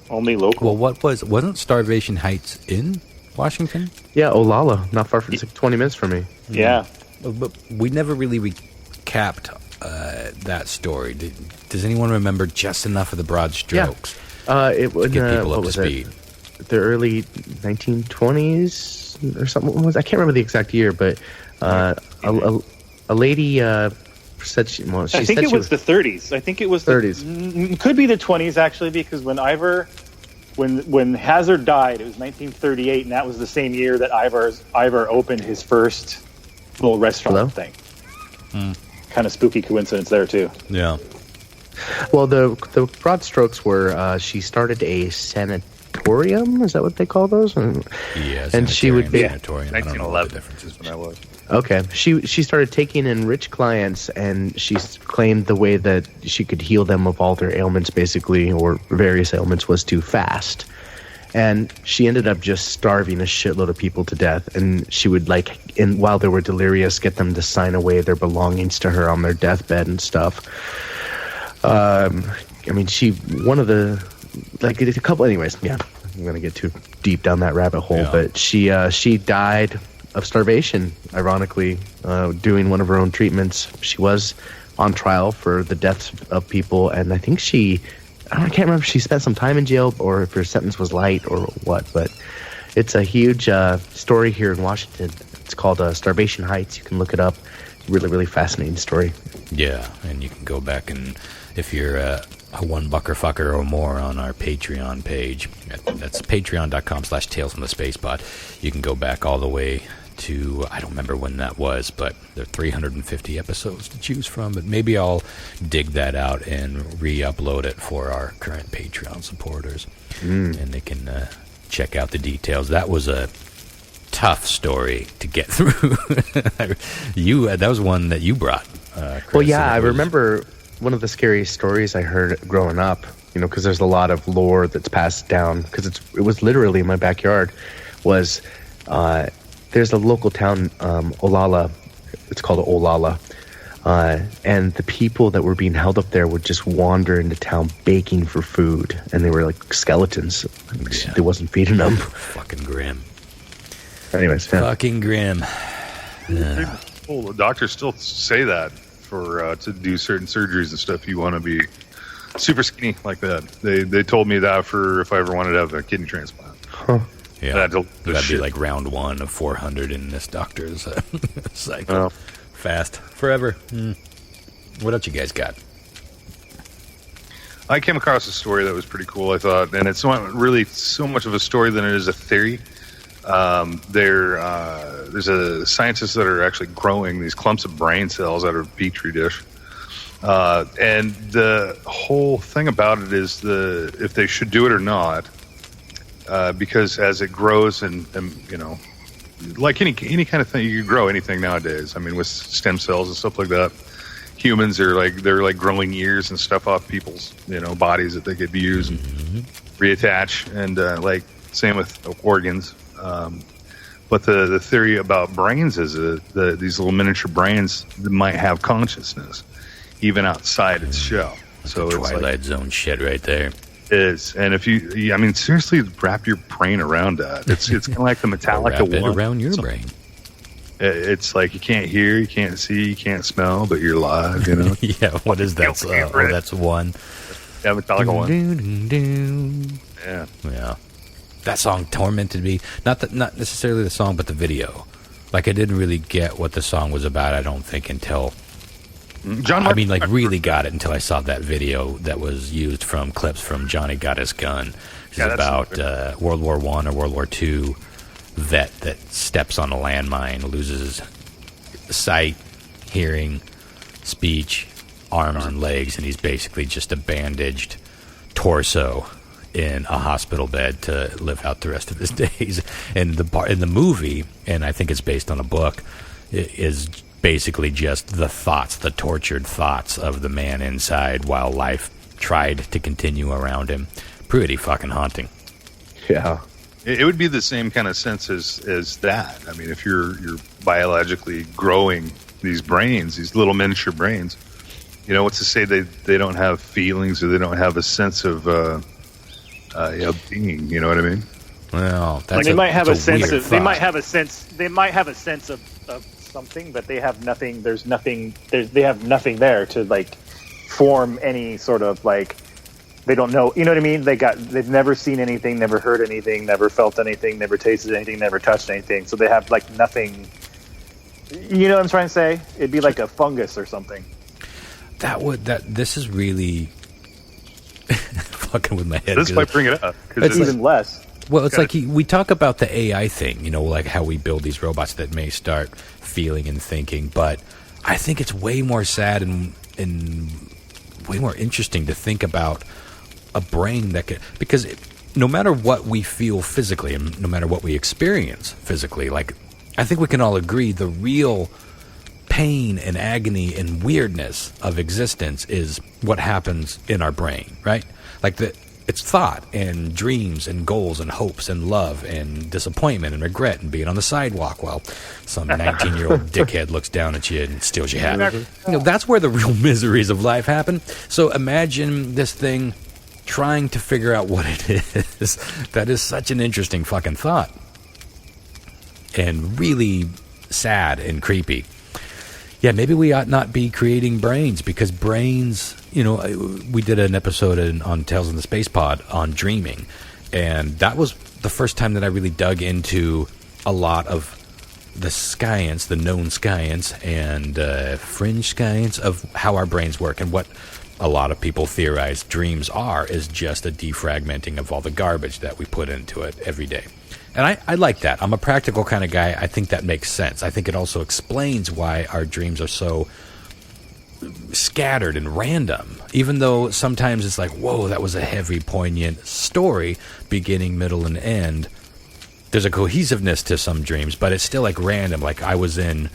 only local. Well, wasn't Starvation Heights in Washington? Yeah, Olalla, not far from, it's like 20 minutes from me. Yeah. But we never really recapped that story. Does anyone remember just enough of the broad strokes? It was to get people up to speed. The early 1920s or something. I can't remember the exact year, but a lady said she. Well, she I think said it was the 30s. I think it was 30s. Could be the 20s actually, because when Hazard died, it was 1938, and that was the same year that Ivor opened his first little restaurant thing. Kind of spooky coincidence there too. Yeah. Well, the broad strokes were she started a sanatorium. Is that what they call those? Yeah, and she would be 1911 difference is when I was. Okay. She started taking in rich clients, and she claimed the way that she could heal them of all their ailments, basically, or various ailments, was to fast. And she ended up just starving a shitload of people to death. And she would, while they were delirious, get them to sign away their belongings to her on their deathbed and stuff. A couple, anyways, yeah, I'm going to get too deep down that rabbit hole, but she died of starvation, ironically, doing one of her own treatments. She was on trial for the deaths of people, and I think I can't remember if she spent some time in jail or if her sentence was light or what, but it's a huge story here in Washington. It's called Starvation Heights. You can look it up. Really, really fascinating story. Yeah, and you can go back, and if you're a $1 fucker or more on our Patreon page, that's patreon.com/Tales from the Space Pod. You can go back all the way to, I don't remember when that was, but there are 350 episodes to choose from, but maybe I'll dig that out and re-upload it for our current Patreon supporters, and they can check out the details. That was a tough story to get through. That was one that you brought, Chris. Well, yeah, I remember one of the scariest stories I heard growing up, because there's a lot of lore that's passed down, because it was literally in my backyard, was there's a local town, Olalla, it's called Olalla, and the people that were being held up there would just wander into town begging for food, and they were like skeletons. They wasn't feeding them. Fucking grim. Anyways, yeah. Fucking grim. Well, doctors still say that for to do certain surgeries and stuff. You want to be super skinny like that. They told me that for if I ever wanted to have a kidney transplant. Huh. Yeah, that'd be like round 1 of 400 in this doctor's cycle. Oh. Fast forever. What else you guys got? I came across a story that was pretty cool, I thought, and it's not really so much of a story than it is a theory. There's a scientists that are actually growing these clumps of brain cells out of a Petri dish. And the whole thing about it is if they should do it or not, because as it grows and you know, like any kind of thing, you can grow anything nowadays. I mean, with stem cells and stuff like that, humans are they're growing ears and stuff off people's, you know, bodies that they could use and reattach, and like same with organs. But the theory about brains is these little miniature brains might have consciousness even outside its shell. So it's Twilight Zone shit right there. Is, and if I mean, seriously, wrap your brain around that. It's kind of like the Metallica wrap it one. around your brain. It's like you can't hear, you can't see, you can't smell, but you're alive. You know? Yeah. What is that? That's one. Yeah, Metallica one. Yeah. Yeah. That song tormented me. Not necessarily the song, but the video. Like I didn't really get what the song was about. I don't think until. Really got it until I saw that video that was used from clips from Johnny Got His Gun, which is about World War I or World War II vet that steps on a landmine, loses sight, hearing, speech, arms and legs, and he's basically just a bandaged torso in a hospital bed to live out the rest of his days. And in the movie, and I think it's based on a book, is basically just the tortured thoughts of the man inside while life tried to continue around him. Pretty fucking haunting. Yeah. It would be the same kind of sense as that. I mean, if you're biologically growing these brains, these little miniature brains, you know, what's to say they don't have feelings or they don't have a sense of being, you know what I mean? Well, they might have a sense of something, but they have nothing. They have nothing there to like form any sort of like. They don't know. You know what I mean? They've never seen anything, never heard anything, never felt anything, never tasted anything, never touched anything. So they have like nothing. You know what I'm trying to say? It'd be like a fungus or something. This is really fucking with my head. This might bring it up. It's even less. Well, it's like we talk about the AI thing, you know, like how we build these robots that may start feeling and thinking, but I think it's way more sad and way more interesting to think about a brain that could, because no matter what we feel physically and no matter what we experience physically, like I think we can all agree the real pain and agony and weirdness of existence is what happens in our brain, right? Like it's thought and dreams and goals and hopes and love and disappointment and regret and being on the sidewalk while some 19-year-old dickhead looks down at you and steals your hat. You know, that's where the real miseries of life happen. So imagine this thing trying to figure out what it is. That is such an interesting fucking thought. And really sad and creepy. Yeah, maybe we ought not be creating brains, because brains, you know, we did an episode on Tales in the Space Pod on dreaming, and that was the first time that I really dug into a lot of the science, the known science and fringe science of how our brains work, and what a lot of people theorize dreams is just a defragmenting of all the garbage that we put into it every day. And I like that. I'm a practical kind of guy. I think that makes sense. I think it also explains why our dreams are so scattered and random, even though sometimes it's like, whoa, that was a heavy, poignant story, beginning, middle, and end. There's a cohesiveness to some dreams, but it's still like random. Like I was in,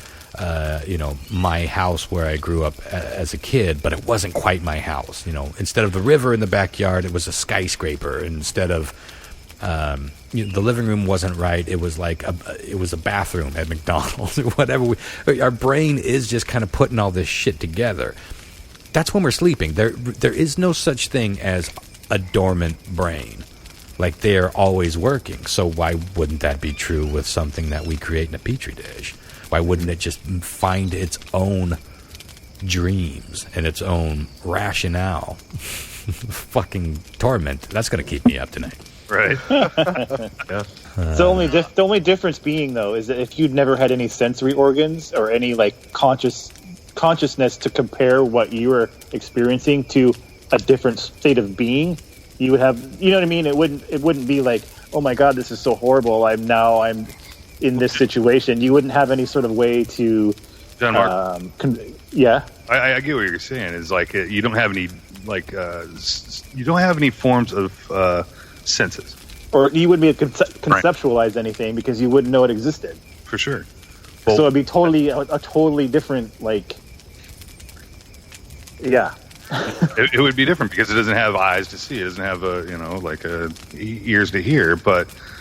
my house where I grew up as a kid, but it wasn't quite my house. You know, instead of the river in the backyard, it was a skyscraper. Instead of the living room wasn't right. It was like it was a bathroom at McDonald's or whatever. Our brain is just kind of putting all this shit together. That's when we're sleeping. There is no such thing as a dormant brain. Like they're always working. So why wouldn't that be true with something that we create in a petri dish? Why wouldn't it just find its own dreams and its own rationale? Fucking torment. That's going to keep me up tonight. Right. The only difference being, though, is that if you'd never had any sensory organs or any like consciousness to compare what you were experiencing to a different state of being, you would have, you know what I mean? It wouldn't be like, oh my God, this is so horrible. I'm in this situation. You wouldn't have any sort of way to. John Mark. Yeah. I get what you're saying. Is like you don't have any you don't have any forms of senses, or you wouldn't be able to conceptualize anything because you wouldn't know it existed. For sure. Well, so it'd be a totally different, like, yeah. it would be different because it doesn't have eyes to see. It doesn't have ears to hear,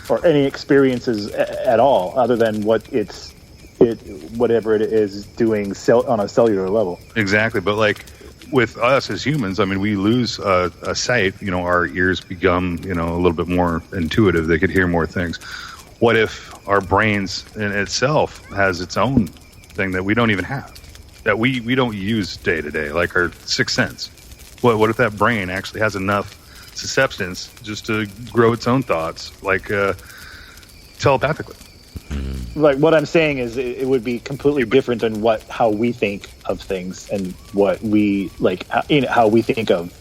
or any experiences at all other than whatever it is doing on a cellular level. Exactly, but like with us as humans, I mean, we lose a sight. You know, our ears become a little bit more intuitive. They could hear more things. What if our brains in itself has its own thing that we don't even have, that we don't use day to day, like our sixth sense? What if that brain actually has enough substance just to grow its own thoughts, like telepathically? Like what I'm saying is, it would be completely different than how we think of things and what we like, how we think of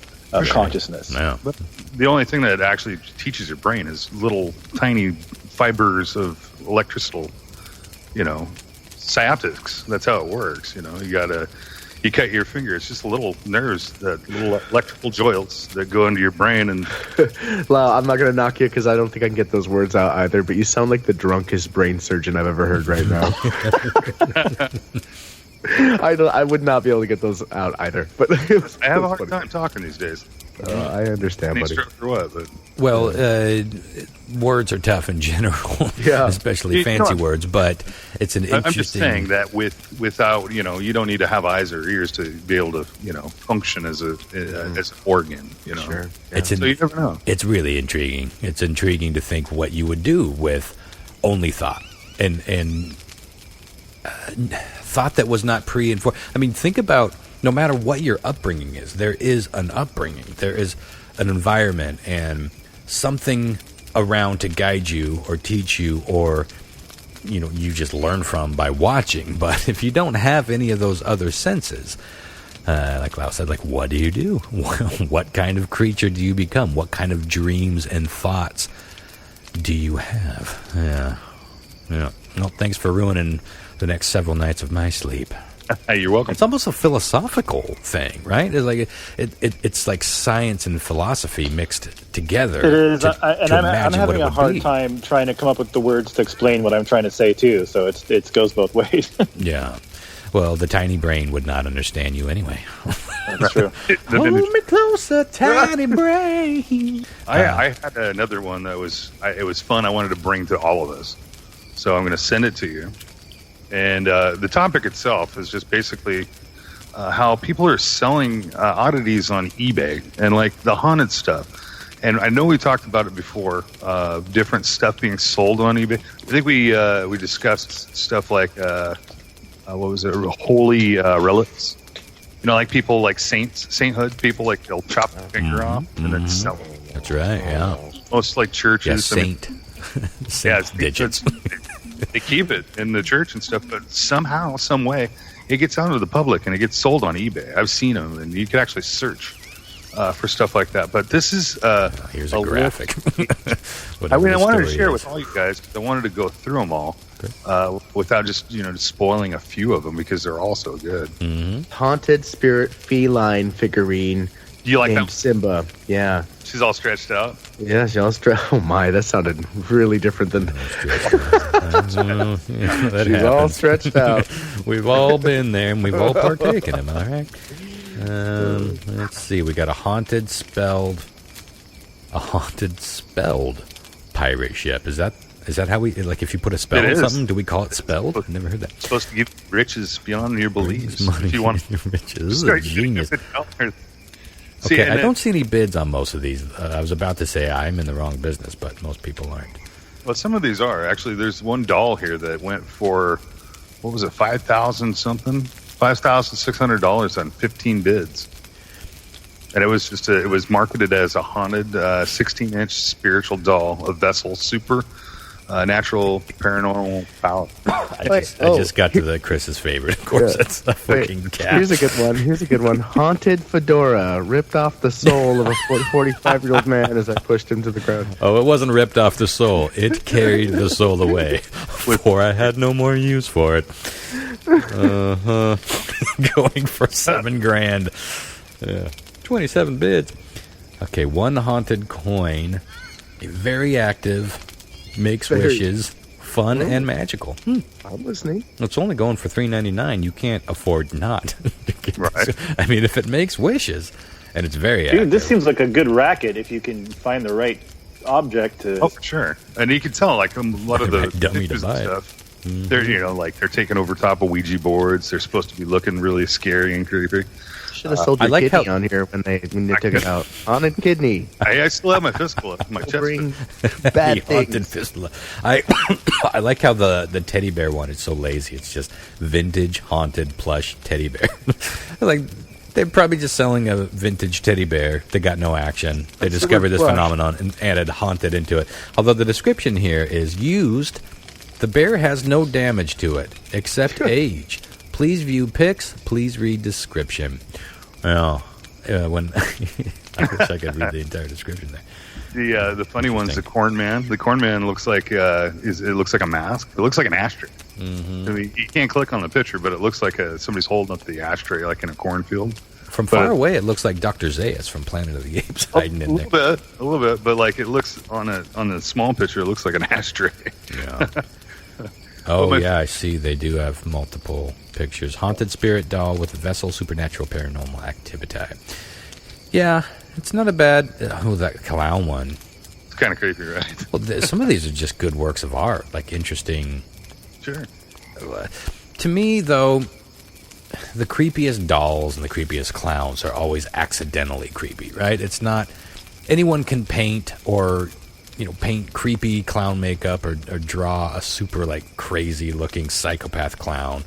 consciousness. Yeah. But the only thing that actually teaches your brain is little tiny fibers of electrical, synaptics. That's how it works. You cut your finger. It's just little nerves, that little electrical joilts that go into your brain. And Well, I'm not going to knock you because I don't think I can get those words out either, but you sound like the drunkest brain surgeon I've ever heard right now. I would not be able to get those out either. But I have a hard time talking these days. I understand, buddy. For what? But Well, words are tough in general, Yeah. especially fancy words. But it's an interesting. I'm just saying that without you don't need to have eyes or ears to be able to function as an organ. Sure. It's So you never know. It's really intriguing. It's intriguing to think what you would do with only thought and thought that was not pre-informed. I mean, think about. No matter what your upbringing is, there is an upbringing. There is an environment and something around to guide you or teach you or, you just learn from by watching. But if you don't have any of those other senses, like Klaus said, like, what do you do? What kind of creature do you become? What kind of dreams and thoughts do you have? Yeah. Well, thanks for ruining the next several nights of my sleep. You're welcome. It's almost a philosophical thing, right? It's like it's like science and philosophy mixed together. It is, to I'm having a hard time trying to come up with the words to explain what I'm trying to say too. So it goes both ways. Yeah. Well, the tiny brain would not understand you anyway. That's true. Hold me closer, tiny brain. I had another one that it was fun. I wanted to bring to all of us, so I'm going to send it to you. And the topic itself is just basically how people are selling oddities on eBay and like the haunted stuff. And I know we talked about it before, different stuff being sold on eBay. I think we discussed stuff like what was it? Holy relics. Like people like sainthood people, like they'll chop their finger off and then sell it. That's right. Yeah. Most like churches. Yeah, saint digits. They keep it in the church and stuff, but somehow, some way, it gets out to the public and it gets sold on eBay. I've seen them, and you can actually search for stuff like that. But this is here's a graphic. I wanted to share it with all you guys because I wanted to go through them all without just spoiling a few of them because they're all so good. Mm-hmm. Haunted spirit feline figurine. Do you like named that? Simba. Yeah. She's all stretched out. Yeah, she's all stretched. Oh my, that sounded really different than. She's all stretched out. We've all been there, and we've all partaken. Am I right? Let's see. We got a haunted spelled pirate ship. Is that how we like? If you put a spell on something, do we call it spelled? I've never heard that. It's supposed to give riches beyond your beliefs. Money, if you want riches, this is a genius. Okay, I don't see any bids on most of these. I was about to say I'm in the wrong business, but most people aren't. Well, some of these are. Actually, there's one doll here that went for what was it, 5,000 something, $5,600 on 15 bids. And it was just it was marketed as a haunted 16-inch spiritual doll of Vessel Super Natural Paranormal Power. I just got to the Chris's favorite. Of course, it's a fucking cat. Here's a good one. Haunted fedora ripped off the soul of a 45-year-old man as I pushed him to the ground. Oh, it wasn't ripped off the soul. It carried the soul away, for I had no more use for it. Going for $7,000. Yeah. 27 bids. Okay, one haunted coin. Very active. Makes wishes. Fun and magical. I'm listening. It's only going for $3.99. You can't afford not. Right. I mean, if it makes wishes, and it's very active. Dude, this seems like a good racket if you can find the right object to. Oh, for sure. And you can tell, like, a lot of the Dummy to pictures and buy it. stuff. They're, like, they're taking over top of Ouija boards. They're supposed to be looking really scary and creepy. Should have sold your kidney on here when they took it out. Haunted kidney. I still have my fistula, my chest. Bring bad The haunted things. fistula. I like how the teddy bear one is so lazy. It's just vintage haunted plush teddy bear. Like, they're probably just selling a vintage teddy bear that got no action. They discovered this phenomenon and added haunted into it. Although the description here is used, the bear has no damage to it except age. Please view pics. Please read description. Well, when I wish I could read the entire description there. The funny one's the corn man. The corn man looks like it looks like a mask. It looks like an ashtray. Mm-hmm. I mean, you can't click on the picture, but it looks like somebody's holding up the ashtray, like in a cornfield. From far away, it looks like Dr. Zaius from Planet of the Apes hiding in there. A little bit, but like it looks on the small picture, it looks like an ashtray. Yeah. Oh, yeah, I see. They do have multiple pictures. Haunted spirit doll with Vessel Supernatural Paranormal Activity. Yeah, it's not a bad... that clown one. It's kind of creepy, right? Well, some of these are just good works of art, like interesting... Sure. To me, though, the creepiest dolls and the creepiest clowns are always accidentally creepy, right? It's not... Anyone can paint or... paint creepy clown makeup or draw a super, like, crazy-looking psychopath clown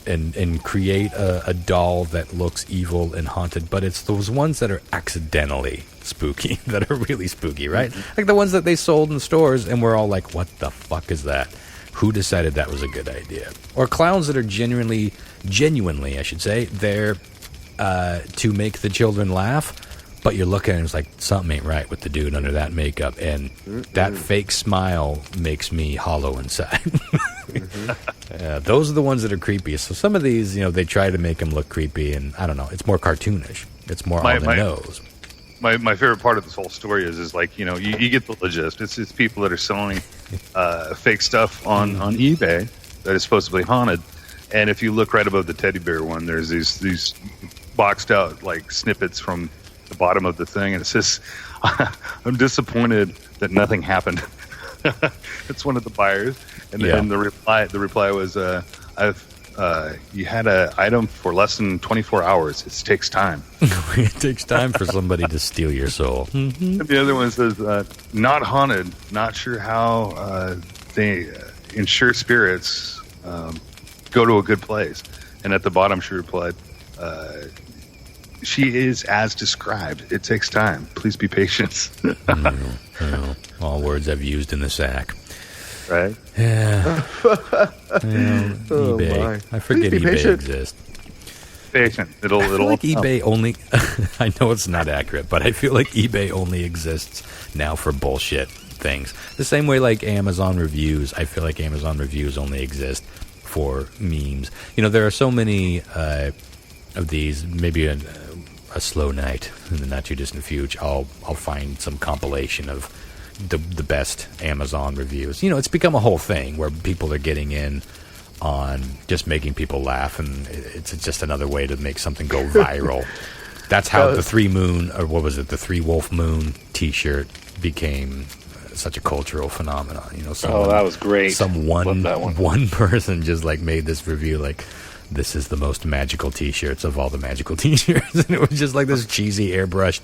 and create a doll that looks evil and haunted. But it's those ones that are accidentally spooky that are really spooky, right? Mm-hmm. Like the ones that they sold in stores and we're all like, what the fuck is that? Who decided that was a good idea? Or clowns that are genuinely, I should say, there to make the children laugh. But you're looking and it's like, something ain't right with the dude under that makeup. And that fake smile makes me hollow inside. Those are the ones that are creepiest. So some of these, they try to make them look creepy. And I don't know, it's more cartoonish. It's more on the nose. My favorite part of this whole story is like, you get the gist. It's people that are selling fake stuff on eBay that is supposedly haunted. And if you look right above the teddy bear one, there's these boxed out like snippets from the bottom of the thing, and it says, "I'm disappointed that nothing happened." It's one of the buyers, and the reply was, you had an item for less than 24 hours. It takes time. It takes time for somebody to steal your soul. Mm-hmm. And the other one says, not haunted. Not sure how they ensure spirits go to a good place. And at the bottom, she replied, she is as described. It takes time. Please be patient. All words I've used in the sack. Right? Yeah. eBay. My. I forget eBay patient. exists. Patient. It'll. I feel like eBay only... I know it's not accurate, but I feel like eBay only exists now for bullshit things. The same way like Amazon reviews. I feel like Amazon reviews only exist for memes. There are so many of these. Maybe a slow night in the not too distant future, I'll find some compilation of the best Amazon reviews. It's become a whole thing where people are getting in on just making people laugh, and it's just another way to make something go viral. That's how the Three Wolf Moon T-shirt became such a cultural phenomenon. That was great. One person just like made this review like, this is the most magical T-shirts of all the magical T-shirts. And it was just like this cheesy airbrushed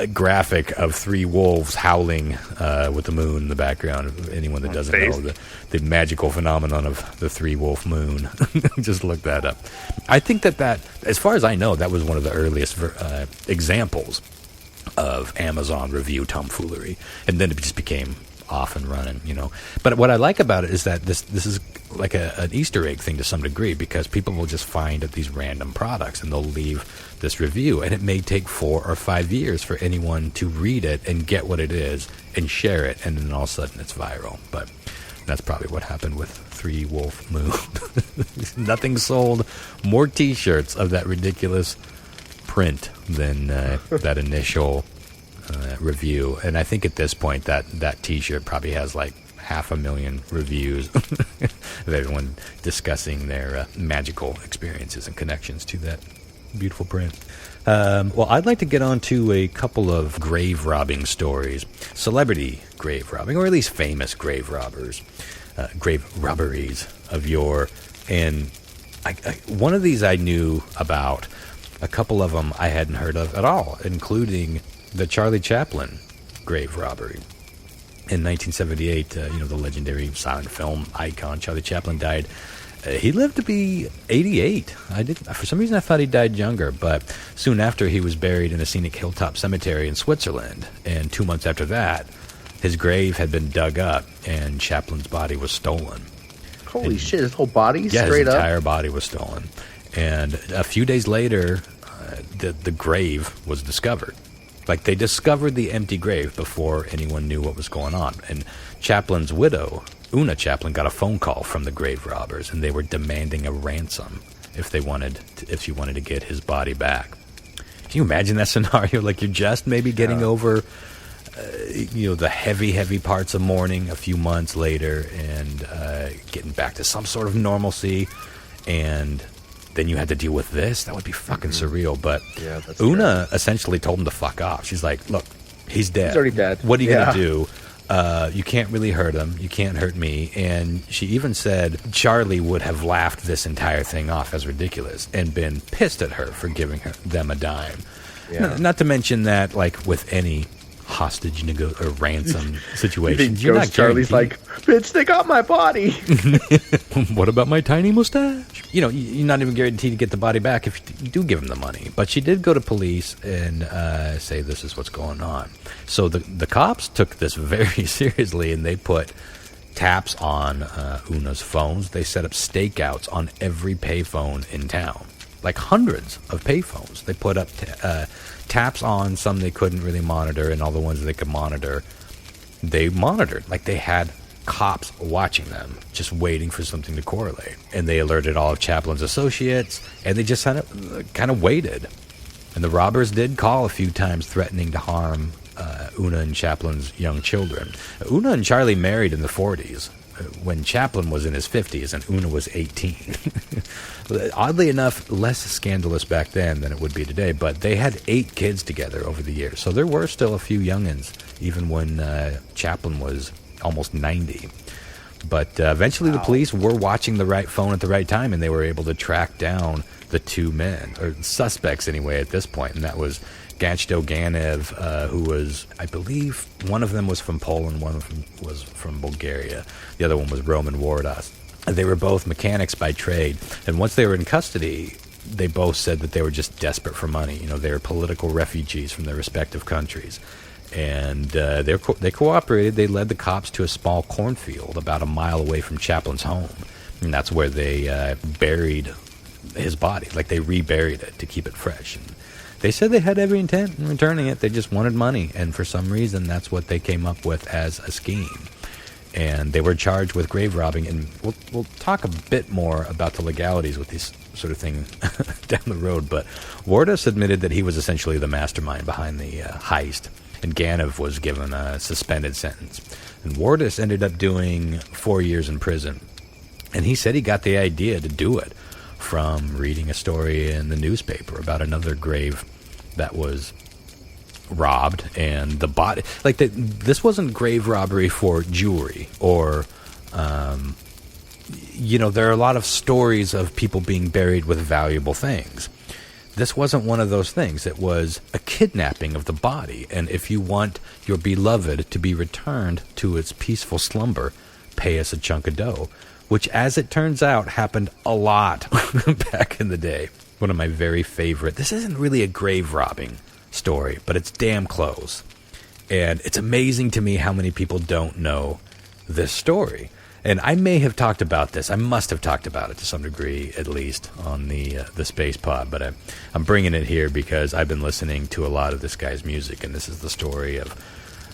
a graphic of three wolves howling with the moon in the background. Anyone that doesn't know the magical phenomenon of the three-wolf moon, just look that up. I think that, as far as I know, that was one of the earliest examples of Amazon review tomfoolery, and then it just became off and running, But what I like about it is that this is like an Easter egg thing to some degree, because people will just find these random products and they'll leave this review, and it may take 4 or 5 years for anyone to read it and get what it is and share it, and then all of a sudden it's viral. But that's probably what happened with Three Wolf Moon. Nothing sold more T-shirts of that ridiculous print than that initial review. And I think at this point that T-shirt probably has like 500,000 reviews of everyone discussing their magical experiences and connections to that beautiful print. Well, I'd like to get on to a couple of grave robbing stories, celebrity grave robbing, or at least famous grave robbers, grave robberies of yore. And one of these I knew about. A couple of them I hadn't heard of at all, including the Charlie Chaplin grave robbery. In 1978, the legendary silent film icon Charlie Chaplin died. He lived to be 88. For some reason I thought he died younger, but soon after he was buried in a scenic hilltop cemetery in Switzerland, and 2 months after that, his grave had been dug up and Chaplin's body was stolen. Holy shit, his whole body? Yeah, straight his up? entire body was stolen. And a few days later, the grave was discovered. Like, they discovered the empty grave before anyone knew what was going on. And Chaplin's widow, Una Chaplin, got a phone call from the grave robbers, and they were demanding a ransom if she wanted to get his body back. Can you imagine that scenario? Like, you're just maybe getting over the heavy parts of mourning a few months later, and getting back to some sort of normalcy, and then you had to deal with this. That would be fucking surreal. But Una essentially told him to fuck off. She's like, look, he's dead. He's already dead. What are you going to do? You can't really hurt him. You can't hurt me. And she even said Charlie would have laughed this entire thing off as ridiculous and been pissed at her for giving them a dime. Yeah. Not to mention that, like, with any hostage or ransom situation, you're not Charlie's guaranteed. Like, bitch, they got my body. What about my tiny mustache? You're not even guaranteed to get the body back if you do give him the money. But she did go to police and say this is what's going on. So the cops took this very seriously, and they put taps on Una's phones. They set up stakeouts on every payphone in town, like hundreds of payphones. They put up taps on some they couldn't really monitor, and all the ones they could monitor, they monitored. Like, they had cops watching them, just waiting for something to correlate. And they alerted all of Chaplin's associates, and they just kind of waited. And the robbers did call a few times, threatening to harm Una and Chaplin's young children. Una and Charlie married in the 40s, when Chaplin was in his 50s and Una was 18. Oddly enough, less scandalous back then than it would be today, but they had 8 kids together over the years. So there were still a few youngins, even when Chaplin was almost 90. But eventually the police were watching the right phone at the right time, and they were able to track down the 2 men, or suspects anyway at this point, and that was Gachto Ganev, who was, I believe, one of them was from Poland, one of them was from Bulgaria. The other one was Roman Wardas. They were both mechanics by trade, and once they were in custody, they both said that they were just desperate for money. They were political refugees from their respective countries. And they cooperated. They led the cops to a small cornfield about a mile away from Chaplin's home, and that's where they buried his body. Like, they reburied it to keep it fresh. And they said they had every intent in returning it. They just wanted money, and for some reason, that's what they came up with as a scheme. And they were charged with grave robbing, and we'll talk a bit more about the legalities with these sort of thing down the road. But Wardas admitted that he was essentially the mastermind behind the heist, and Ganev was given a suspended sentence. And Wardas ended up doing 4 years in prison. And he said he got the idea to do it from reading a story in the newspaper about another grave that was robbed, and the body, like, this wasn't grave robbery for jewelry or there are a lot of stories of people being buried with valuable things. this wasn't one of those things. It was a kidnapping of the body. And if you want your beloved to be returned to its peaceful slumber, pay us a chunk of dough, which, as it turns out, happened a lot back in the day. One of my very favorite. This isn't really a grave robbing story, but it's damn close. And it's amazing to me how many people don't know this story. And I may have talked about this. I must have talked about it to some degree, at least, on the Space Pod. But I'm bringing it here because I've been listening to a lot of this guy's music, and this is the story of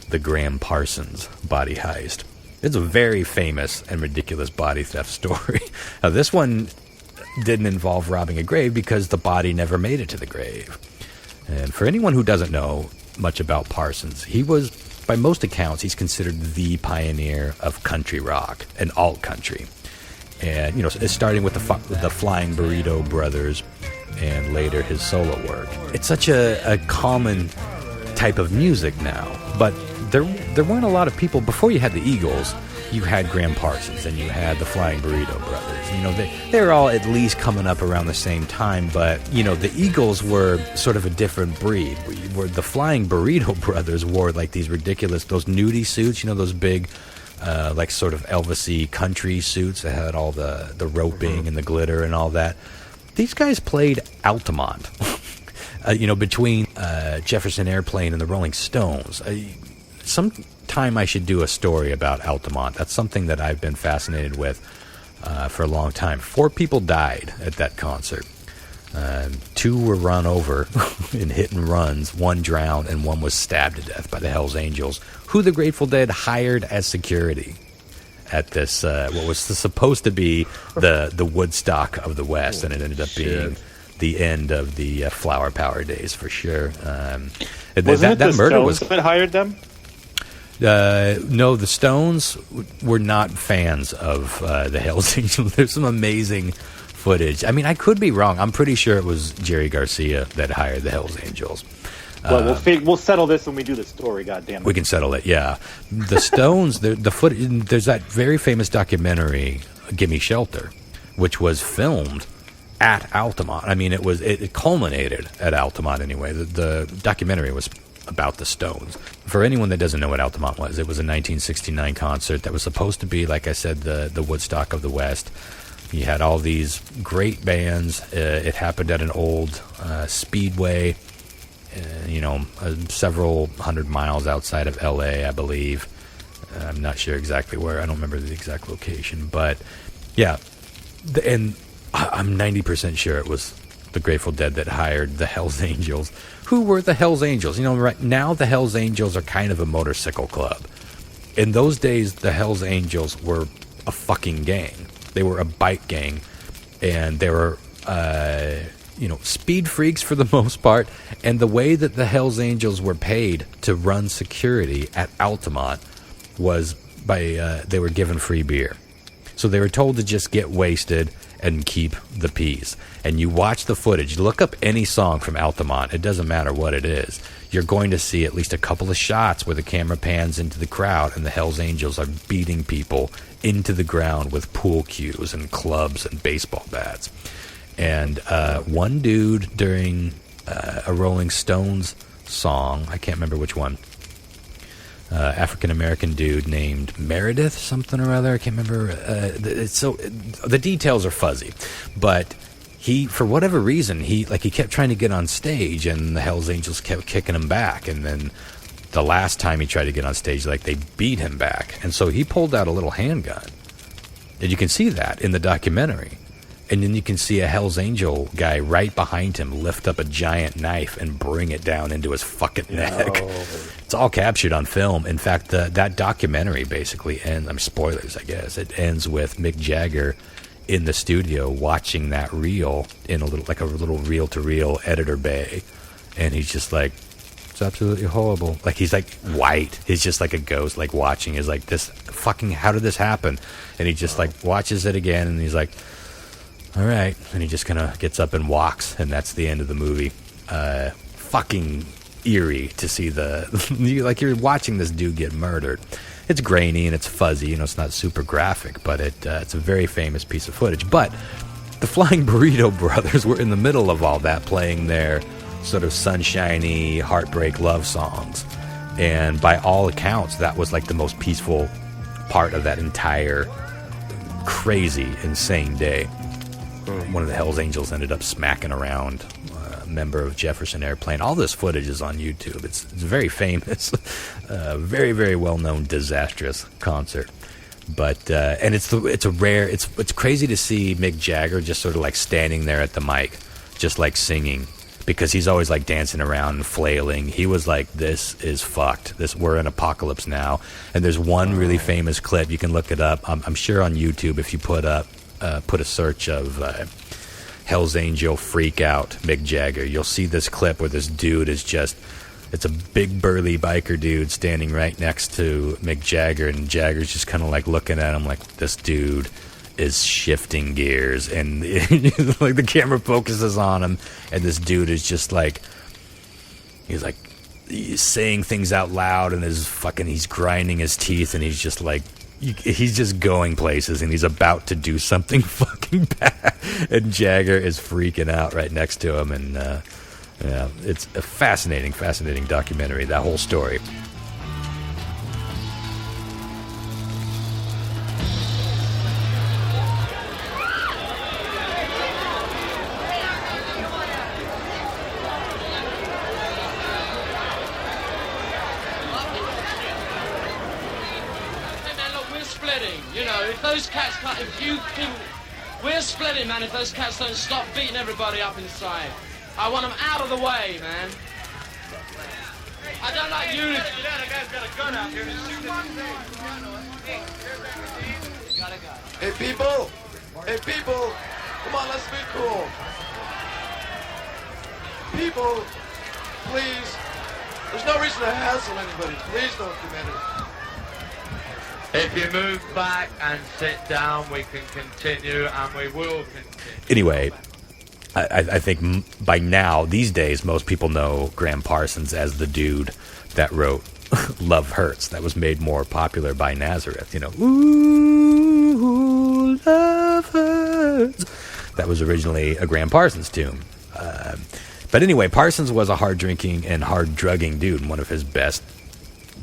the Graham Parsons body heist. It's a very famous and ridiculous body theft story. Now, this one didn't involve robbing a grave because the body never made it to the grave. And for anyone who doesn't know much about Parsons, he was, by most accounts, he's considered the pioneer of country rock and alt country. And, you know, starting with the Flying Burrito Brothers and later his solo work. It's such a common type of music now, but there weren't a lot of people. Before you had the Eagles, you had Graham Parsons and you had the Flying Burrito Brothers. You know, they were all at least coming up around the same time, but, you know, the Eagles were sort of a different breed. Where the Flying Burrito Brothers wore like these ridiculous, those nudie suits, you know, those big, like sort of Elvis-y country suits that had all the roping and the glitter and all that. These guys played Altamont, you know, between Jefferson Airplane and the Rolling Stones. Sometime I should do a story about Altamont. That's something that I've been fascinated with for a long time. 4 people died at that concert. 2 were run over in hit and runs, 1 drowned, and 1 was stabbed to death by the Hells Angels, who the Grateful Dead hired as security at this, what was supposed to be the Woodstock of the West, and it ended up being the end of the Flower Power days for sure. Wasn't it the Stones that hired them? No, the Stones were not fans of the Hells Angels. There's some amazing footage. I mean, I could be wrong. I'm pretty sure it was Jerry Garcia that hired the Hells Angels. Well, we'll settle this when we do the story. Goddamn it, we can settle it. Yeah, the Stones. the footage. There's that very famous documentary, "Gimme Shelter," which was filmed at Altamont. I mean, it culminated at Altamont anyway. The documentary was about the Stones. For anyone that doesn't know what Altamont was, it was a 1969 concert that was supposed to be, like I said, the Woodstock of the West. You had all these great bands. It happened at an old speedway, you know, several hundred miles outside of L.A., I believe. I'm not sure exactly where. I don't remember the exact location. But, yeah, and I'm 90% sure it was the Grateful Dead that hired the Hells Angels. Who were the Hells Angels? You know, right now the Hells Angels are kind of a motorcycle club. In those days, the Hells Angels were a fucking gang. They were a bike gang, and they were, you know, speed freaks for the most part. And the way that the Hells Angels were paid to run security at Altamont was by they were given free beer. So they were told to just get wasted and keep the peace. And you watch the footage, look up any song from Altamont, it doesn't matter what it is, you're going to see at least a couple of shots where the camera pans into the crowd and the Hells Angels are beating people into the ground with pool cues and clubs and baseball bats. And one dude during a Rolling Stones song, I can't remember which one, African-American dude named Meredith something or other. I can't remember. The details are fuzzy, but he, for whatever reason, he kept trying to get on stage, and the Hells Angels kept kicking him back. And then the last time he tried to get on stage, they beat him back, and so he pulled out a little handgun, and you can see that in the documentary. And then you can see a Hells Angel guy right behind him lift up a giant knife and bring it down into his fucking neck. No. It's all captured on film. In fact, that documentary basically ends, spoilers, I guess. It ends with Mick Jagger in the studio watching that reel in a little reel-to-reel editor bay. And he's just like, it's absolutely horrible. Like, he's like white. He's just like a ghost, like watching. He's like, this fucking, how did this happen? And he just like watches it again, and he's like, all right, and he just kind of gets up and walks, and that's the end of the movie. Fucking eerie to see you're watching this dude get murdered. It's grainy and it's fuzzy, it's not super graphic, but it's a very famous piece of footage. But the Flying Burrito Brothers were in the middle of all that, playing their sort of sunshiny heartbreak love songs. And by all accounts, that was like the most peaceful part of that entire crazy, insane day. One of the Hells Angels ended up smacking around a member of Jefferson Airplane. All this footage is on YouTube. It's very famous, very, very well-known disastrous concert. But and it's crazy to see Mick Jagger just sort of like standing there at the mic, just like singing, because he's always like dancing around and flailing. He was like, "This is fucked. We're in apocalypse now." And there's one really famous clip. You can look it up. I'm sure on YouTube if you put a search of Hell's Angel freak out Mick Jagger, you'll see this clip where this dude is just. It's a big burly biker dude standing right next to Mick Jagger, and Jagger's just kind of like looking at him like, this dude is shifting gears, and like the camera focuses on him, and this dude is just like, he's saying things out loud, and he's grinding his teeth, and he's just like, he's just going places, and he's about to do something fucking bad, and Jagger is freaking out right next to him, and yeah, it's a fascinating documentary, that whole story. We're splitting, man, if those cats don't stop beating everybody up inside. I want them out of the way, man. I don't like unity. The guy's got a gun out here. Hey, people! Hey, people! Come on, let's be cool. People, please. There's no reason to hassle anybody. Please don't commit it. If you move back and sit down, we can continue, and we will continue. Anyway, I think by now, these days, most people know Graham Parsons as the dude that wrote Love Hurts. That was made more popular by Nazareth. You know, ooh, love hurts. That was originally a Graham Parsons tune. But anyway, Parsons was a hard-drinking and hard-drugging dude. And one of his best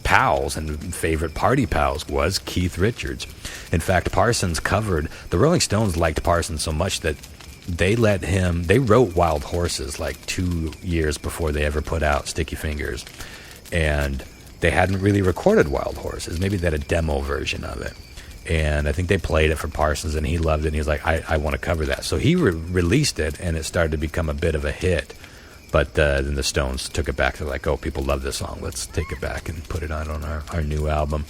pals and favorite party pals was Keith Richards. In fact, Parsons covered... The Rolling Stones liked Parsons so much that they wrote Wild Horses like 2 years before they ever put out Sticky Fingers. And they hadn't really recorded Wild Horses. Maybe they had a demo version of it. And I think they played it for Parsons, and he loved it. And he was like, I want to cover that. So he released it, and it started to become a bit of a hit. But then the Stones took it back. They're like, oh, people love this song. Let's take it back and put it on our new album.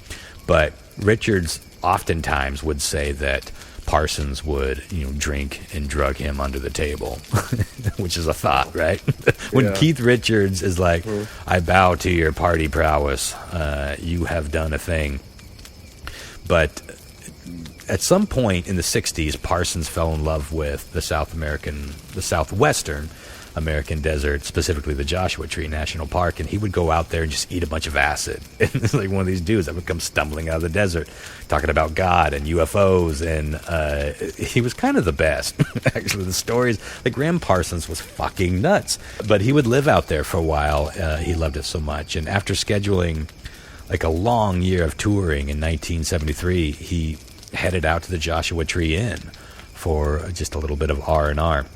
But Richards oftentimes would say that Parsons would, drink and drug him under the table, which is a thought, right? When Keith Richards is like, I bow to your party prowess, you have done a thing. But at some point in the 60s, Parsons fell in love with the southwestern American desert, specifically the Joshua Tree National Park, and he would go out there and just eat a bunch of acid. And it's like one of these dudes that would come stumbling out of the desert talking about God and UFOs, and he was kind of the best. Actually, the stories, like Graham Parsons was fucking nuts, but he would live out there for a while. He loved it so much, and after scheduling like a long year of touring in 1973, he headed out to the Joshua Tree Inn for just a little bit of R&R.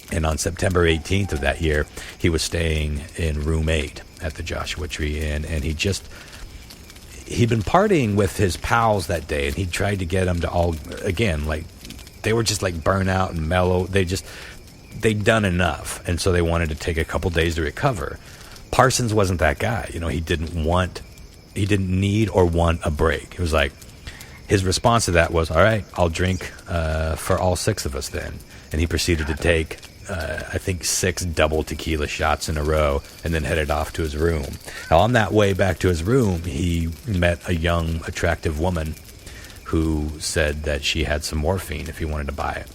And on September 18th of that year, he was staying in room 8 at the Joshua Tree Inn, and he'd been partying with his pals that day, and he tried to get them to all, again, like, they were just like burnt out and mellow. They'd done enough, and so they wanted to take a couple days to recover. Parsons wasn't that guy. He didn't need or want a break. He was like, his response to that was, all right, I'll drink for all 6 of us then. And he proceeded to take, I think, 6 double tequila shots in a row and then headed off to his room. Now, on that way back to his room, he met a young, attractive woman who said that she had some morphine if he wanted to buy it.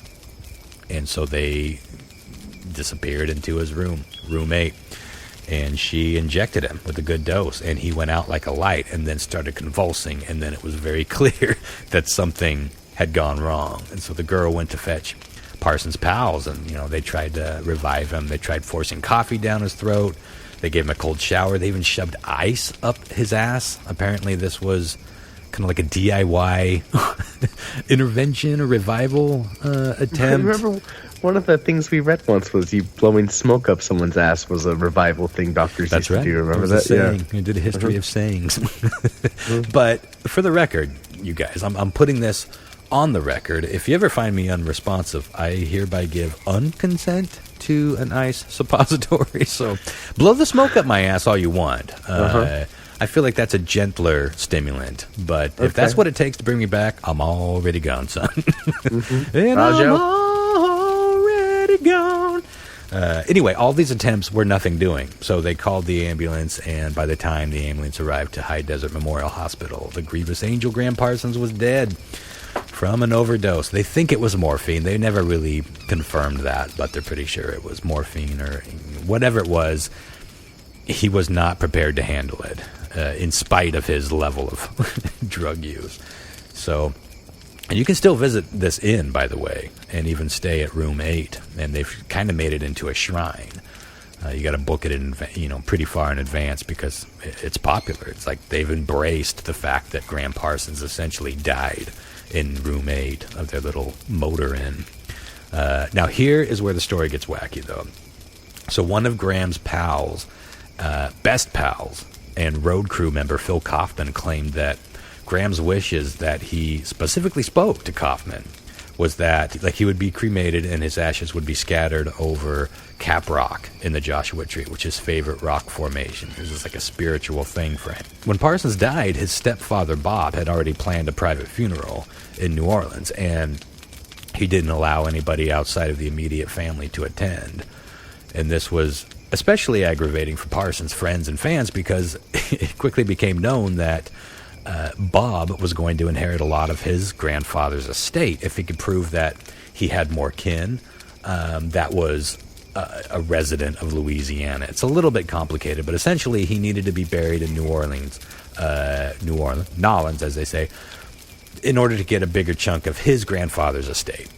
And so they disappeared into his room 8. And she injected him with a good dose, and he went out like a light and then started convulsing, and then it was very clear that something had gone wrong. And so the girl went to fetch Parsons' pals, and they tried to revive him. They tried forcing coffee down his throat. They gave him a cold shower. They even shoved ice up his ass. Apparently, this was kind of like a DIY intervention or revival attempt. I remember one of the things we read once was you blowing smoke up someone's ass was a revival thing doctors That's used right. to do. Remember It was that? a saying. We did a history of sayings. But for the record, you guys, I'm putting this on the record. If you ever find me unresponsive, I hereby give unconsent to an ice suppository. So blow the smoke up my ass all you want. I feel like that's a gentler stimulant. But if that's what it takes to bring me back, I'm already gone, son. And I'm already gone. Anyway, all these attempts were nothing doing. So they called the ambulance, and by the time the ambulance arrived to High Desert Memorial Hospital, the grievous angel Graham Parsons was dead from an overdose. They think it was morphine. They never really confirmed that, but they're pretty sure it was morphine or whatever it was. He was not prepared to handle it, in spite of his level of drug use. So, and you can still visit this inn, by the way, and even stay at room 8. And they've kind of made it into a shrine. You got to book it in, pretty far in advance because it's popular. It's like they've embraced the fact that Graham Parsons essentially died in room 8 of their little motor inn. Now here is where the story gets wacky, though. So one of Graham's pals, best pals, and road crew member Phil Kaufman claimed that Graham's wishes that he specifically spoke to Kaufman was that he would be cremated and his ashes would be scattered over Cap Rock in the Joshua Tree, which is his favorite rock formation. This is like a spiritual thing for him. When Parsons died, his stepfather Bob had already planned a private funeral in New Orleans, and he didn't allow anybody outside of the immediate family to attend. And this was especially aggravating for Parsons' friends and fans because it quickly became known that Bob was going to inherit a lot of his grandfather's estate if he could prove that he had more kin that was a resident of Louisiana. It's a little bit complicated, but essentially he needed to be buried in New Orleans, Nolans, as they say, in order to get a bigger chunk of his grandfather's estate.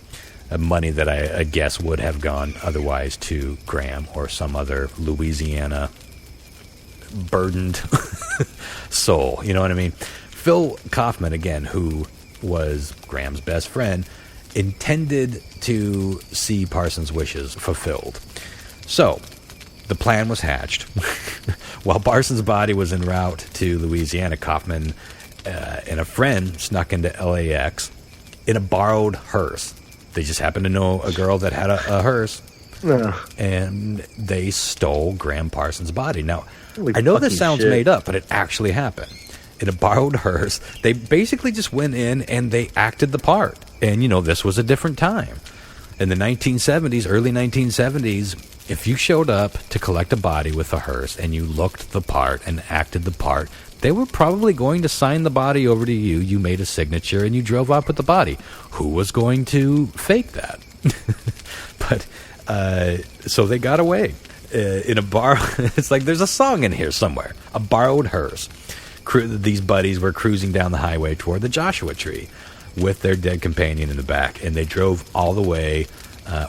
Money that I guess would have gone otherwise to Graham or some other Louisiana burdened soul. You know what I mean? Phil Kaufman, again, who was Graham's best friend, intended to see Parsons' wishes fulfilled. So the plan was hatched. While Parsons' body was en route to Louisiana, Kaufman and a friend snuck into LAX in a borrowed hearse. They just happened to know a girl that had a hearse, and they stole Graham Parsons' body. Now, I know this sounds made up, but it actually happened. In a borrowed hearse, they basically just went in and they acted the part. And, this was a different time. In the 1970s, early 1970s, if you showed up to collect a body with a hearse and you looked the part and acted the part, they were probably going to sign the body over to you. You made a signature and you drove off with the body. Who was going to fake that? But so they got away in a bar. It's like there's a song in here somewhere. A borrowed hearse. These buddies were cruising down the highway toward the Joshua Tree with their dead companion in the back, and they drove all the way,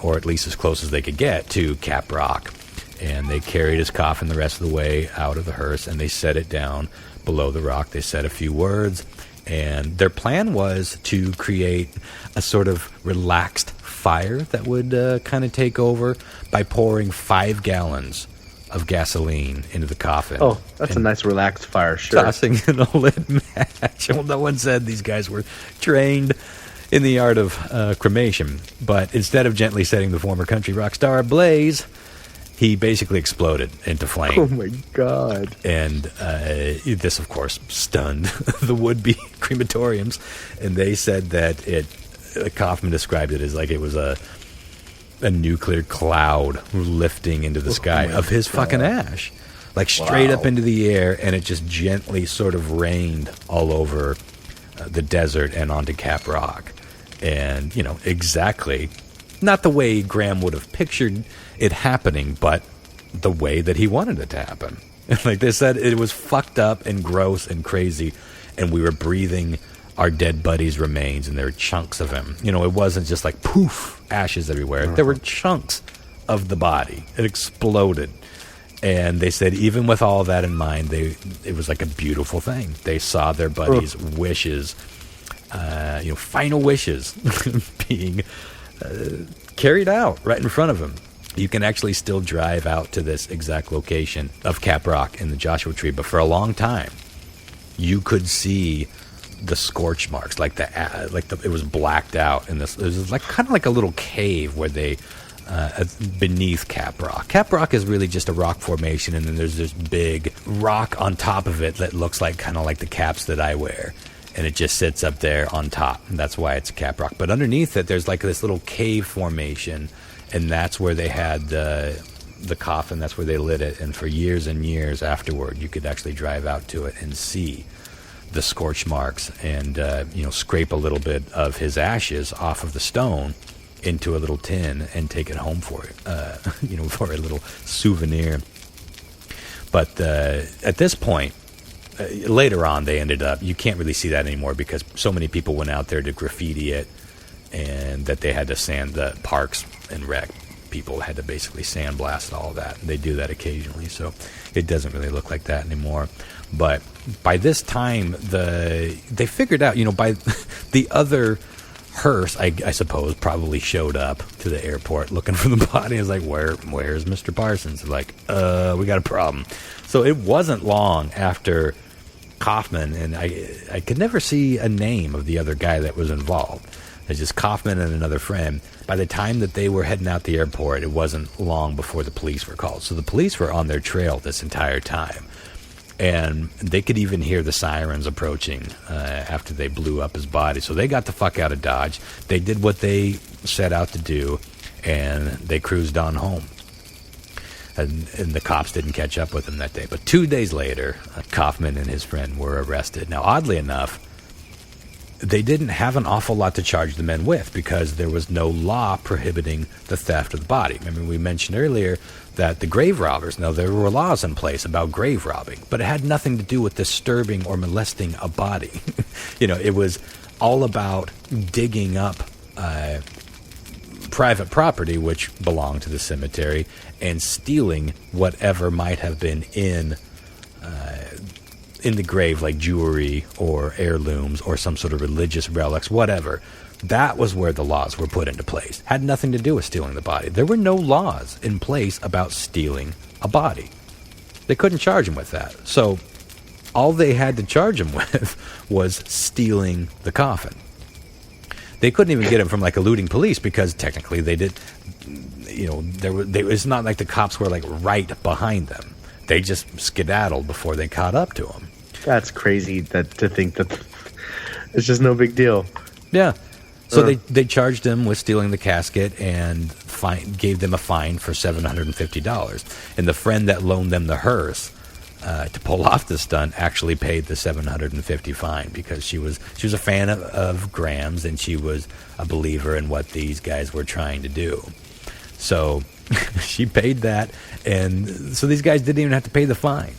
or at least as close as they could get, to Cap Rock. And they carried his coffin the rest of the way out of the hearse, and they set it down below the rock. They said a few words, and their plan was to create a sort of relaxed fire that would kind of take over by pouring 5 gallons of gasoline into the coffin. Oh, that's a nice relaxed fire, sure. Tossing in a lit match. Well, no one said these guys were trained in the art of cremation, but instead of gently setting the former country rock star ablaze, he basically exploded into flame. Oh, my God. And this, of course, stunned the would-be crematoriums. And they said that Kaufman described it as like it was a nuclear cloud lifting into the sky of his fucking ash. Like straight up into the air, and it just gently sort of rained all over the desert and onto Cap Rock. And, exactly, not the way Graham would have pictured it happening, but the way that he wanted it to happen. Like they said, it was fucked up and gross and crazy, and we were breathing our dead buddy's remains, and there were chunks of him. You know, it wasn't just like poof, ashes everywhere. There were chunks of the body. It exploded. And they said even with all that in mind, it was like a beautiful thing. They saw their buddy's wishes, final wishes being carried out right in front of him. You can actually still drive out to this exact location of Cap Rock in the Joshua Tree, but for a long time, you could see the scorch marks, it was blacked out in this. It was like kind of like a little cave where they beneath Cap Rock. Cap Rock is really just a rock formation, and then there's this big rock on top of it that looks like kind of like the caps that I wear, and it just sits up there on top, and that's why it's Cap Rock. But underneath it, there's like this little cave formation, and that's where they had the coffin. That's where they lit it, and for years and years afterward, you could actually drive out to it and see the scorch marks, and scrape a little bit of his ashes off of the stone into a little tin and take it home for it, for a little souvenir. But at this point, later on, they ended up, you can't really see that anymore because so many people went out there to graffiti it, and that they had to sand the parks and rec. People had to basically sandblast all of that. They do that occasionally, so it doesn't really look like that anymore. But by this time, they figured out, by the other hearse, I suppose, probably showed up to the airport looking for the body. I was like, where's Mr. Parsons? Like, we got a problem. So it wasn't long after Kaufman, and I could never see a name of the other guy that was involved. It's just Kaufman and another friend. By the time that they were heading out the airport, it wasn't long before the police were called. So the police were on their trail this entire time. And they could even hear the sirens approaching after they blew up his body. So they got the fuck out of Dodge. They did what they set out to do, and they cruised on home. And the cops didn't catch up with them that day. But 2 days later, Kaufman and his friend were arrested. Now, oddly enough, they didn't have an awful lot to charge the men with because there was no law prohibiting the theft of the body. I mean, we mentioned earlier that the grave robbers, now there were laws in place about grave robbing, but it had nothing to do with disturbing or molesting a body. It was all about digging up private property, which belonged to the cemetery, and stealing whatever might have been in the grave, like jewelry or heirlooms or some sort of religious relics, whatever. That was where the laws were put into place. Had nothing to do with stealing the body. There were no laws in place about stealing a body. They couldn't charge him with that. So all they had to charge him with was stealing the coffin. They couldn't even get him from like eluding police because technically they did, it's not like the cops were like right behind them. They just skedaddled before they caught up to him. That's crazy to think that it's just no big deal. Yeah. So they charged him with stealing the casket and gave them a fine for $750. And the friend that loaned them the hearse to pull off the stunt actually paid the $750 fine because she was a fan of Graham's, and she was a believer in what these guys were trying to do. So she paid that, and so these guys didn't even have to pay the fine.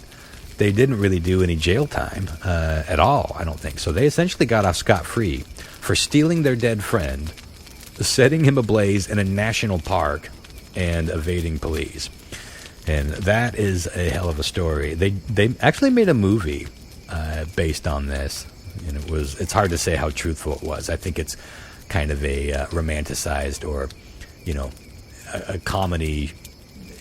They didn't really do any jail time at all, I don't think. So they essentially got off scot-free for stealing their dead friend, setting him ablaze in a national park, and evading police. And that is a hell of a story. They actually made a movie based on this, and it's hard to say how truthful it was. I think it's kind of a romanticized or, a comedy.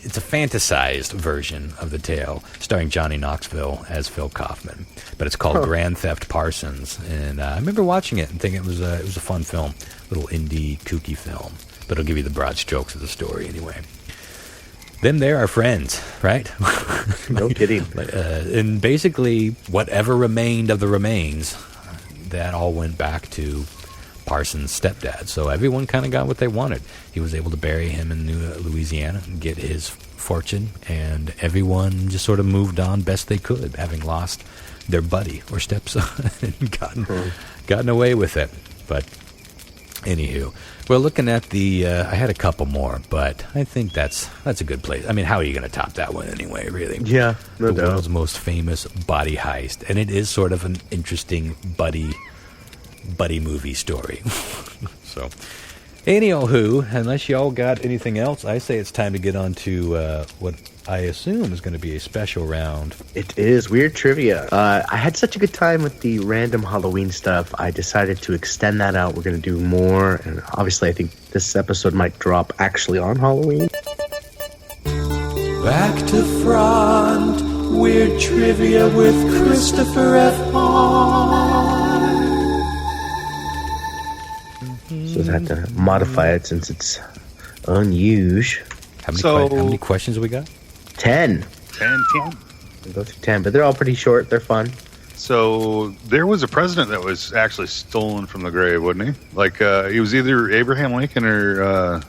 It's a fantasized version of the tale, starring Johnny Knoxville as Phil Kaufman. But it's called Grand Theft Parsons, and I remember watching it and thinking it was a fun film, little indie kooky film. But it'll give you the broad strokes of the story anyway. Them there are friends, right? No kidding. And basically, whatever remained of the remains, that all went back to Parsons' stepdad. So everyone kind of got what they wanted. He was able to bury him in Louisiana and get his fortune, and everyone just sort of moved on best they could, having lost their buddy or stepson and gotten away with it. But anywho, we're looking at the I had a couple more, but I think that's a good place. I mean, how are you going to top that one anyway, really? Yeah, no doubt. The world's most famous body heist, and it is sort of an interesting buddy buddy movie story. So, anywho, unless y'all got anything else, I say it's time to get on to what I assume is going to be a special round. It is weird trivia. I had such a good time with the random Halloween stuff. I decided to extend that out. We're going to do more, and obviously I think this episode might drop actually on Halloween. Back to front, weird trivia with Christopher F. Hahn. So I had to modify it since it's unusual. How many questions have we got? 10. 10. We'll go through 10, but they're all pretty short. They're fun. So there was a president that was actually stolen from the grave, wasn't he? Like he was either Abraham Lincoln or...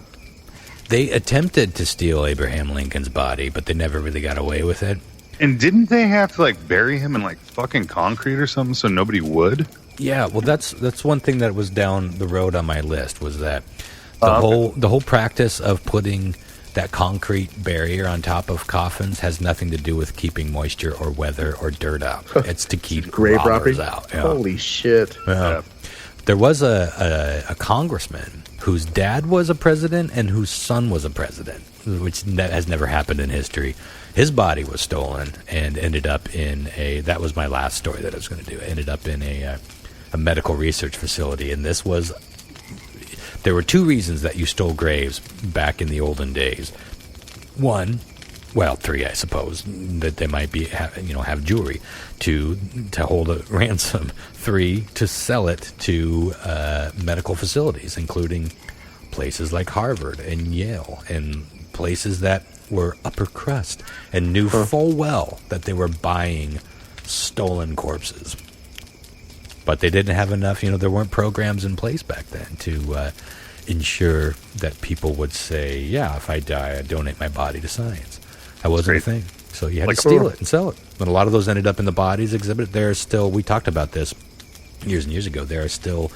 They attempted to steal Abraham Lincoln's body, but they never really got away with it. And didn't they have to like bury him in like fucking concrete or something so nobody would? Yeah, well, that's one thing that was down the road on my list was that the whole practice of putting that concrete barrier on top of coffins has nothing to do with keeping moisture or weather or dirt out. It's to keep grave robbers robbing out. Yeah. Holy shit! Yeah. There was a congressman whose dad was a president and whose son was a president, which has never happened in history. His body was stolen and ended up in that was my last story that I was going to do. It ended up in a medical research facility. And there were two reasons that you stole graves back in the olden days. One, well, three, I suppose, that they might have jewelry to hold a ransom. Three, to sell it to medical facilities, including places like Harvard and Yale, and places that were upper crust and knew full well that they were buying stolen corpses. But they didn't have enough, there weren't programs in place back then to ensure that people would say, yeah, if I die, I donate my body to science. That wasn't a thing. So you had to steal it and sell it. But a lot of those ended up in the bodies exhibit. There are still, we talked about this years and years ago, there are still,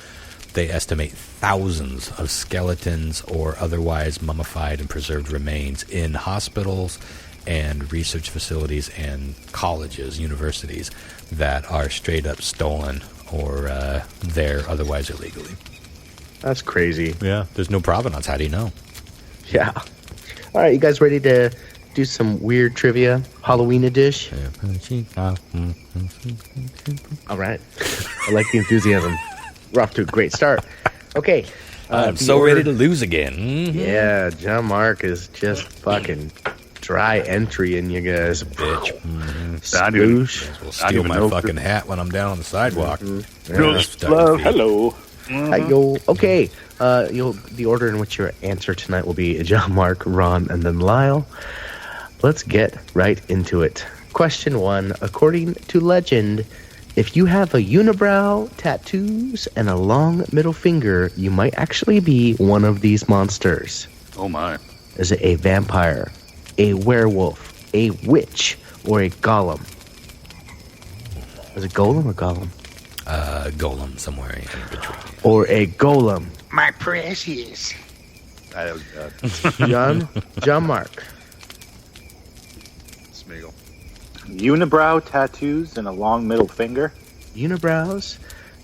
they estimate thousands of skeletons or otherwise mummified and preserved remains in hospitals and research facilities and colleges, universities, that are straight up stolen or there otherwise illegally. That's crazy. Yeah, there's no provenance. How do you know? Yeah. All right, you guys ready to do some weird trivia, Halloween edition? All right. I like the enthusiasm. We're off to a great start. Okay. I'm so ready to lose again. Mm-hmm. Yeah, John Mark is just fucking dry entry in you guys. Bitch. Mm-hmm. Sploosh. Will steal my fucking hat when I'm down on the sidewalk. Mm-hmm. Love, hello. Yo, okay. The order in which your answer tonight will be John, Mark, Ron, and then Lyle. Let's get right into it. Question 1. According to legend, if you have a unibrow, tattoos, and a long middle finger, you might actually be one of these monsters. Oh my. Is it a vampire, a werewolf, a witch, or a golem? Is it golem or golem? Golem somewhere in between. Or a golem. My precious. That was bad. John Mark. Smeagol. Unibrow, tattoos, and a long middle finger. Unibrows,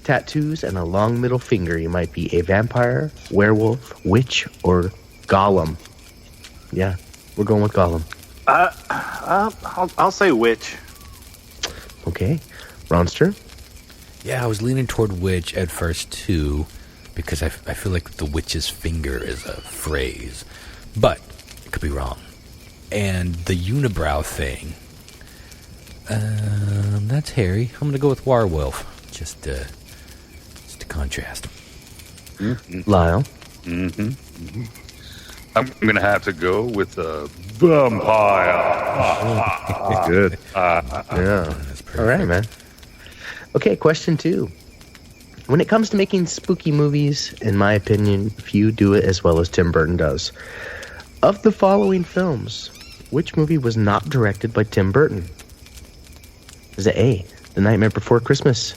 tattoos, and a long middle finger. You might be a vampire, werewolf, witch, or golem. Yeah, we're going with golem. I'll say witch. Okay. Ronster? Yeah, I was leaning toward witch at first, too, because I feel like the witch's finger is a phrase. But it could be wrong. And the unibrow thing, that's Harry. I'm going to go with werewolf, just to contrast. Mm-hmm. Lyle? Mm-hmm. Mm-hmm. I'm going to have to go with a vampire. Good. Yeah. That's perfect. All right, man. Okay, question 2. When it comes to making spooky movies, in my opinion, few do it as well as Tim Burton does. Of the following films, which movie was not directed by Tim Burton? Is it A, The Nightmare Before Christmas,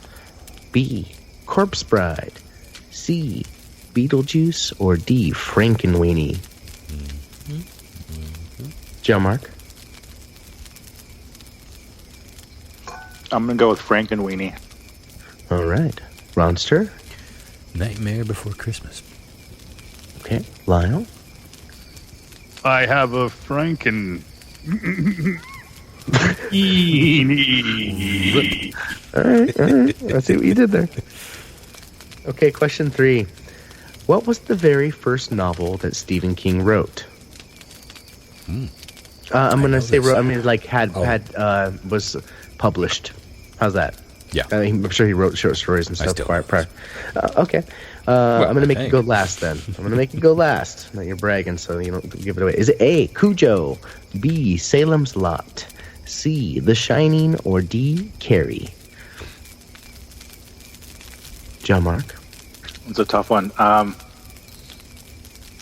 B, Corpse Bride, C, Beetlejuice, or D, Frankenweenie? John Mark? I'm going to go with Frankenweenie. All right. Ronster? Nightmare Before Christmas. Okay, Lionel. I have a Franken. All right. Let's see what you did there. Okay, question 3. What was the very first novel that Stephen King wrote? I'm gonna say wrote. I mean, like was published. How's that? Yeah. I'm sure he wrote short stories and stuff still prior. Okay. I'm going to make you go last then. I'm going to make you go last. Now you're bragging, so you don't give it away. Is it A, Cujo, B, Salem's Lot, C, The Shining, or D, Carrie? John Mark? It's a tough one.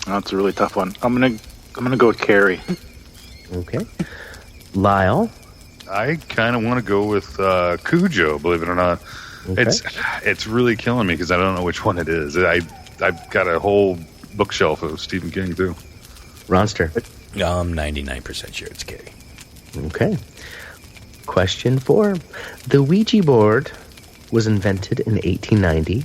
That's a really tough one. I'm gonna go with Carrie. Okay. Lyle? I kind of want to go with Cujo, believe it or not. Okay. It's really killing me because I don't know which one it is. I've got a whole bookshelf of Stephen King, too. Ronster? I'm 99% sure it's Carrie. Okay. Question 4. The Ouija board was invented in 1890.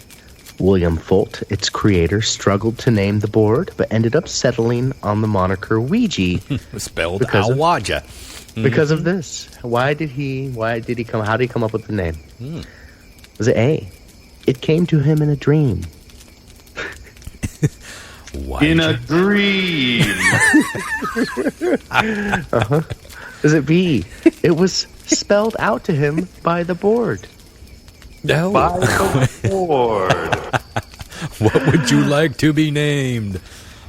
William Folt, its creator, struggled to name the board, but ended up settling on the moniker Ouija. Spelled Awaja. Because of this. How did he come up with the name? Was it A? It came to him in a dream. In a dream. Is it B? It was spelled out to him by the board. No. By the board. What would you like to be named?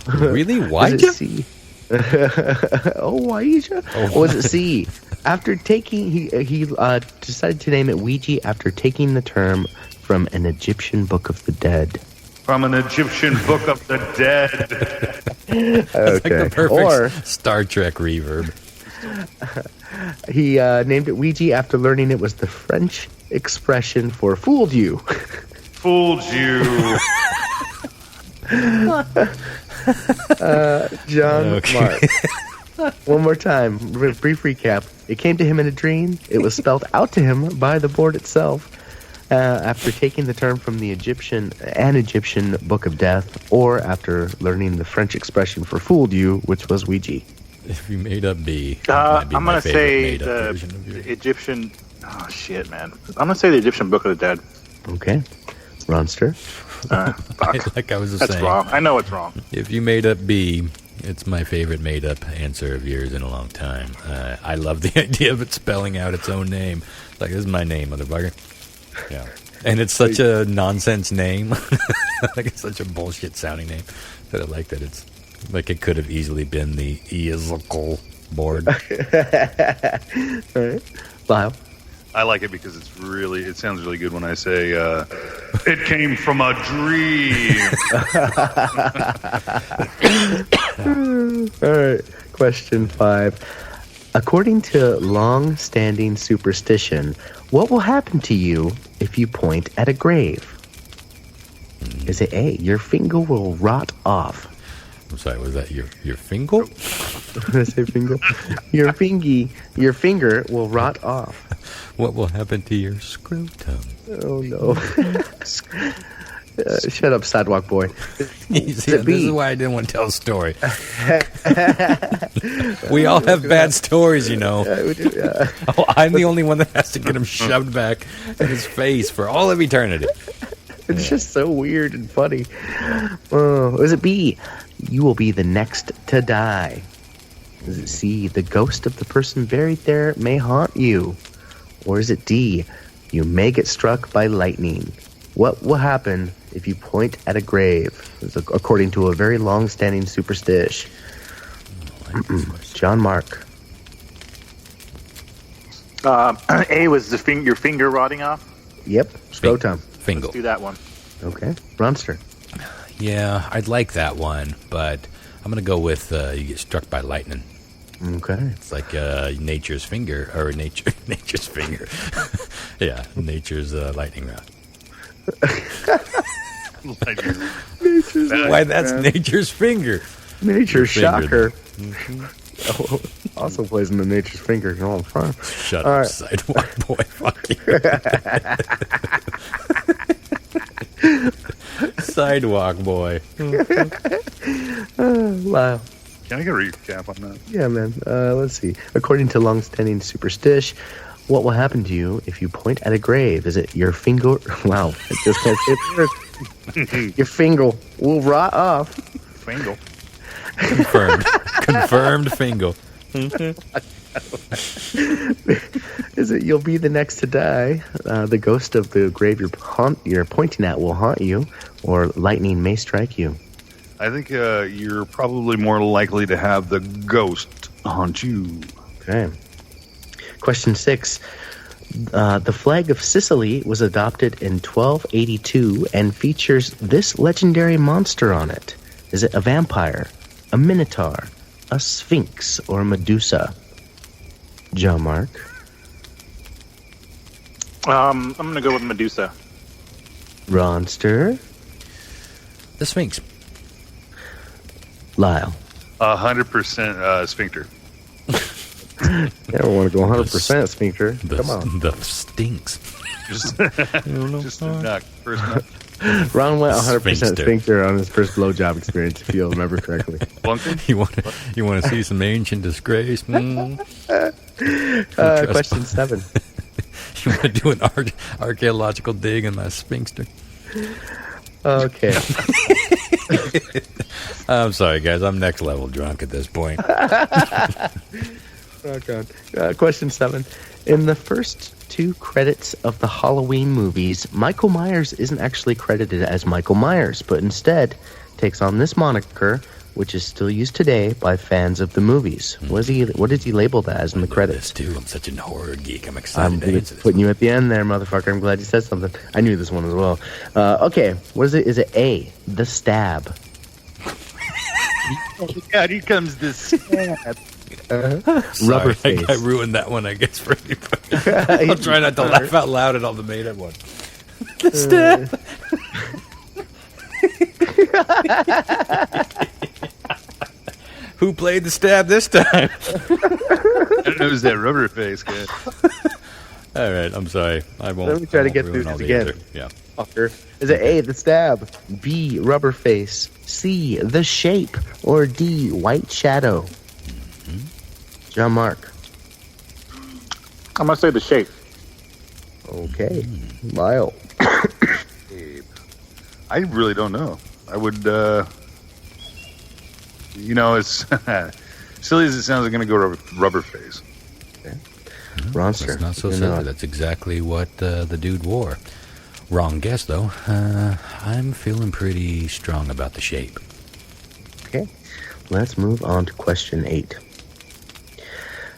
Really? Why? Was it C? Ouija? Or was it C? After taking, he decided to name it Ouija after taking the term from an Egyptian book of the dead. From an Egyptian book of the dead. That's like the perfect Star Trek reverb. He named it Ouija after learning it was the French expression for fooled you. Fooled you. John Mark. One more time. Brief recap. It came to him in a dream. It was spelled out to him by the board itself. After taking the term from the Egyptian book of death, or after learning the French expression for fooled you, which was Ouija. If you made up B, I'm going to say the Egyptian... Oh, shit, man. I'm going to say the Egyptian Book of the Dead. Okay. Ronster? Fuck. Like I was That's saying. Wrong. I know it's wrong. If you made up B, it's my favorite made-up answer of yours in a long time. I love the idea of it spelling out its own name. Like, this is my name, motherfucker. Yeah. And it's such a nonsense name. Like, it's such a bullshit-sounding name that I like that it's... Like, it could have easily been the Easical board. All right. Lyle? I like it because it sounds really good when I say, it came from a dream. All right. Question 5. According to long-standing superstition, what will happen to you if you point at a grave? Is it A, your finger will rot off? I'm sorry, was that your finger? Did I say finger? Your finger will rot off. What will happen to your scrotum? Oh, no. Shut up, sidewalk boy. This is why I didn't want to tell a story. We all have bad stories, you know. Oh, I'm the only one that has to get him shoved back in his face for all of eternity. It's just so weird and funny. Oh, is it B? You will be the next to die. Is it C? The ghost of the person buried there may haunt you. Or is it D? You may get struck by lightning. What will happen if you point at a grave? According to a very long-standing superstition. John Mark. A was your finger rotting off? Yep. Scrotum. Finger. Let's do that one. Okay. Ronster. Yeah, I'd like that one, but I'm going to go with you get struck by lightning. Okay. It's like nature's finger, or nature's finger. Yeah, nature's lightning rod. Why, that's nature's finger. Nature's shocker. Mm-hmm. Also plays in the Nature's Finger all the time. Shut up, sidewalk boy. Fuck you. Sidewalk boy. Wow. Can I get a recap on that? Yeah, man. Let's see. According to long-standing superstition, what will happen to you if you point at a grave? Is it your finger? Wow, it just can't say it. Your finger will rot off. Fingal. Confirmed. Confirmed fingal. Is it you'll be the next to die? The ghost of the grave you're pointing at will haunt you, or lightning may strike you. I think you're probably more likely to have the ghost haunt you. Okay. Question 6. The flag of Sicily was adopted in 1282 and features this legendary monster on it. Is it a vampire, a minotaur, a sphinx, or a Medusa? John Mark. I'm going to go with Medusa. Ronster. The Sphinx. Lyle. 100% sphincter. Never want to go 100% sphincter. Come on. The stinks. Just a knock. First knock. Ron went 100% Sphincter. sphincter on his first blowjob experience, if you remember correctly. Blunking? You want to see some ancient disgrace? Question 7. You want to do an archaeological dig in my sphincter? Okay. I'm sorry, guys. I'm next level drunk at this point. Oh, God. Question 7. In the first 2 credits of the Halloween movies, Michael Myers isn't actually credited as Michael Myers, but instead takes on this moniker, which is still used today by fans of the movies. What is he labeled as in the credits? Too. I'm such a horror geek. I'm excited to answer this. Putting you at the end there, motherfucker. I'm glad you said something. I knew this one as well. Okay, what is it? Is it A, the stab? Oh, God, here comes the stab. Rubber Sorry, face. I ruined that one, I guess, for everybody. I'll try not to laugh out loud at all the made-up ones. The stab. Who played the stab this time? I don't know who's that rubber face guy. All right, I'm sorry. I won't. Let me try to get ruin through all this the again. other- Yeah. Fucker. Is it A, the stab, B, rubber face, C, the shape, or D, white shadow? John Mark. I'm going to say the shape. Okay. Lyle. I really don't know. I would, it's silly as it sounds, I'm going to go rubber face. Ronster. That's not so You're silly. not. That's exactly what the dude wore. Wrong guess, though. I'm feeling pretty strong about the shape. Okay. Let's move on to question 8.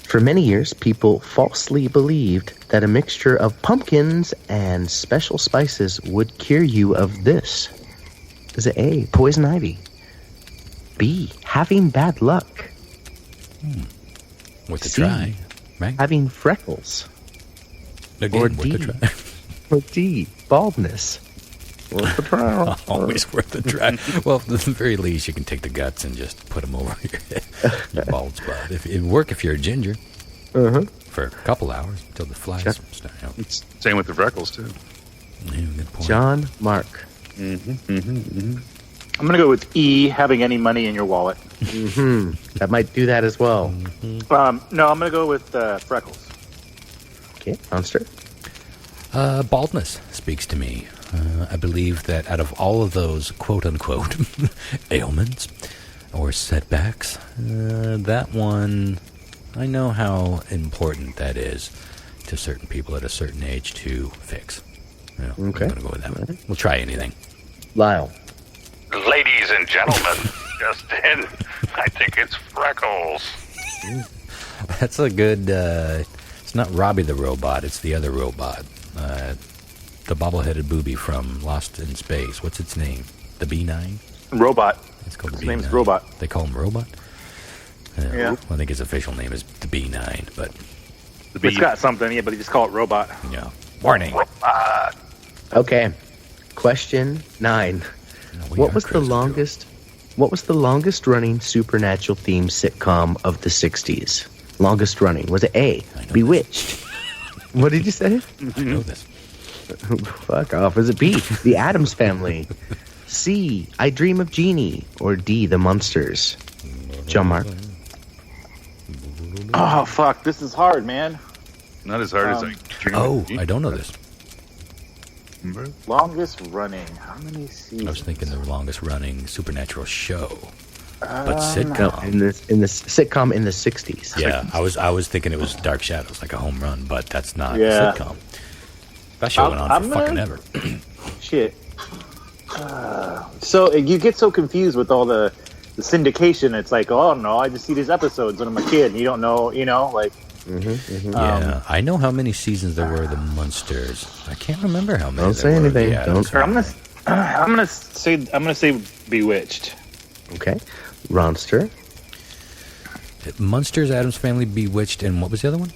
For many years, people falsely believed that a mixture of pumpkins and special spices would cure you of this. Is it A, poison ivy? B, having bad luck? Worth a C, try, right? having freckles? Again, or worth D, a try. or D, baldness? Worth a try. Always worth a try. Well, at the very least, you can take the guts and just put them over your head. Your bald spot. It'd work if you're a ginger. Uh-huh. For a couple hours until the flies start out. Same with the freckles, too. Yeah, good point. John Mark. I'm going to go with E, having any money in your wallet. That might do that as well. No, I'm going to go with freckles. Okay, Monster. Baldness speaks to me. I believe that out of all of those quote-unquote ailments or setbacks, that one, I know how important that is to certain people at a certain age to fix. Okay. I'm going to go with that one. We'll try anything. Lyle. Ladies and gentlemen, just in, I think it's freckles. That's a good, it's not Robbie the Robot, it's the other robot. The bobble-headed booby from Lost in Space. What's its name? The B9? Robot. It's called His the B9. name's Robot. They call him Robot? Yeah. I think his official name is the B9, but... It's got something, yeah, but he just call it Robot. Yeah. Warning. Okay. Question 9. What was the longest running supernatural themed sitcom of the 60s? Longest running. Was it A, Bewitched? What did you say? I know this. Fuck off. Is it B, The Addams Family? C, I Dream of Jeannie, or D, The Munsters? John Mark. Oh, fuck. This is hard, man. Not as hard as I dream. Oh, I don't know this. Longest running. How many seasons? I was thinking the longest running supernatural show. But sitcom. In the sitcom in the 60s. Yeah, I was thinking it was Dark Shadows, like a home run, but that's not Yeah. a sitcom. That show went on for fucking ever. Shit. So you get so confused with all the syndication. It's like, oh no, I just see these episodes when I'm a kid. And you don't know, like. Yeah, I know how many seasons there were of the Munsters. I can't remember how many. Don't say anything. Yeah, Don't. I'm gonna say Bewitched. Okay. Ronster. Munsters, Addams Family, Bewitched, and what was the other one?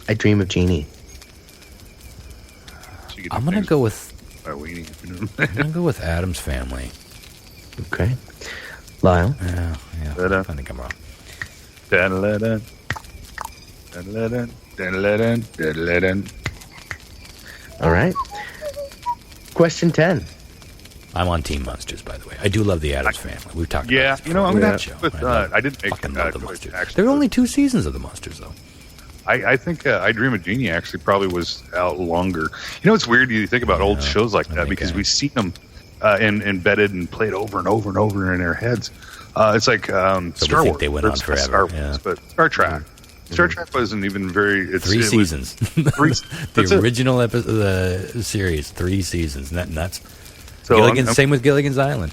I Dream of Jeannie. I'm gonna go with. I'm gonna go with Addams Family. Okay. Lyle. Yeah. Da-da. I think I'm wrong. Da-da-da-da. Da-da-da-da. Da-da-da-da. Da-da-da-da. All right. Question 10. I'm on Team Munsters, by the way. I do love the Addams Family. We've talked about Yeah, this I'm going to before. have to with, I didn't make fucking love the Munsters. actually. There were only 2 seasons of the Munsters, though. I think I Dream of Jeannie actually probably was out longer. It's weird you think about old shows like that because we see them embedded and played over and over and over in our heads. It's like Star Wars. They went on forever. Star Wars, but Star Trek. Star Trek wasn't even very. 3 seasons. The original series, 3 seasons. Isn't that nuts? So same with Gilligan's Island.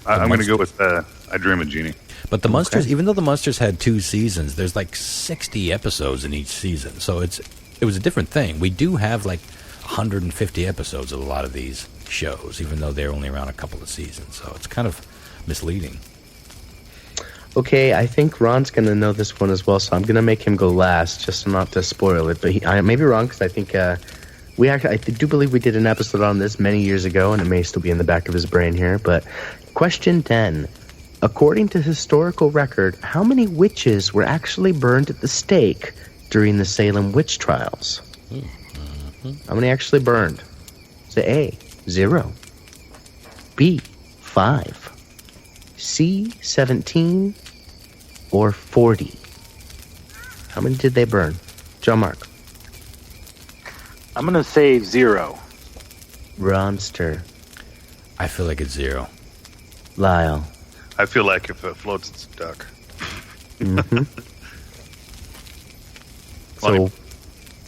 I'm going to go with I Dream of Jeannie. But the Munsters, even though the Munsters had 2 seasons, there's like 60 episodes in each season. So it was a different thing. We do have like 150 episodes of a lot of these shows, even though they're only around a couple of seasons. So it's kind of misleading. Okay, I think Ron's going to know this one as well, so I'm going to make him go last, just not to spoil it. But I may be wrong, because I think I do believe we did an episode on this many years ago, and it may still be in the back of his brain here. But question 10. According to historical record, how many witches were actually burned at the stake during the Salem witch trials? How many actually burned? Is it A, 0, B, 5, C, 17, or 40? How many did they burn? John Mark. I'm going to say 0. Ronster. I feel like it's 0. Lyle. I feel like if it floats, it's a duck. So,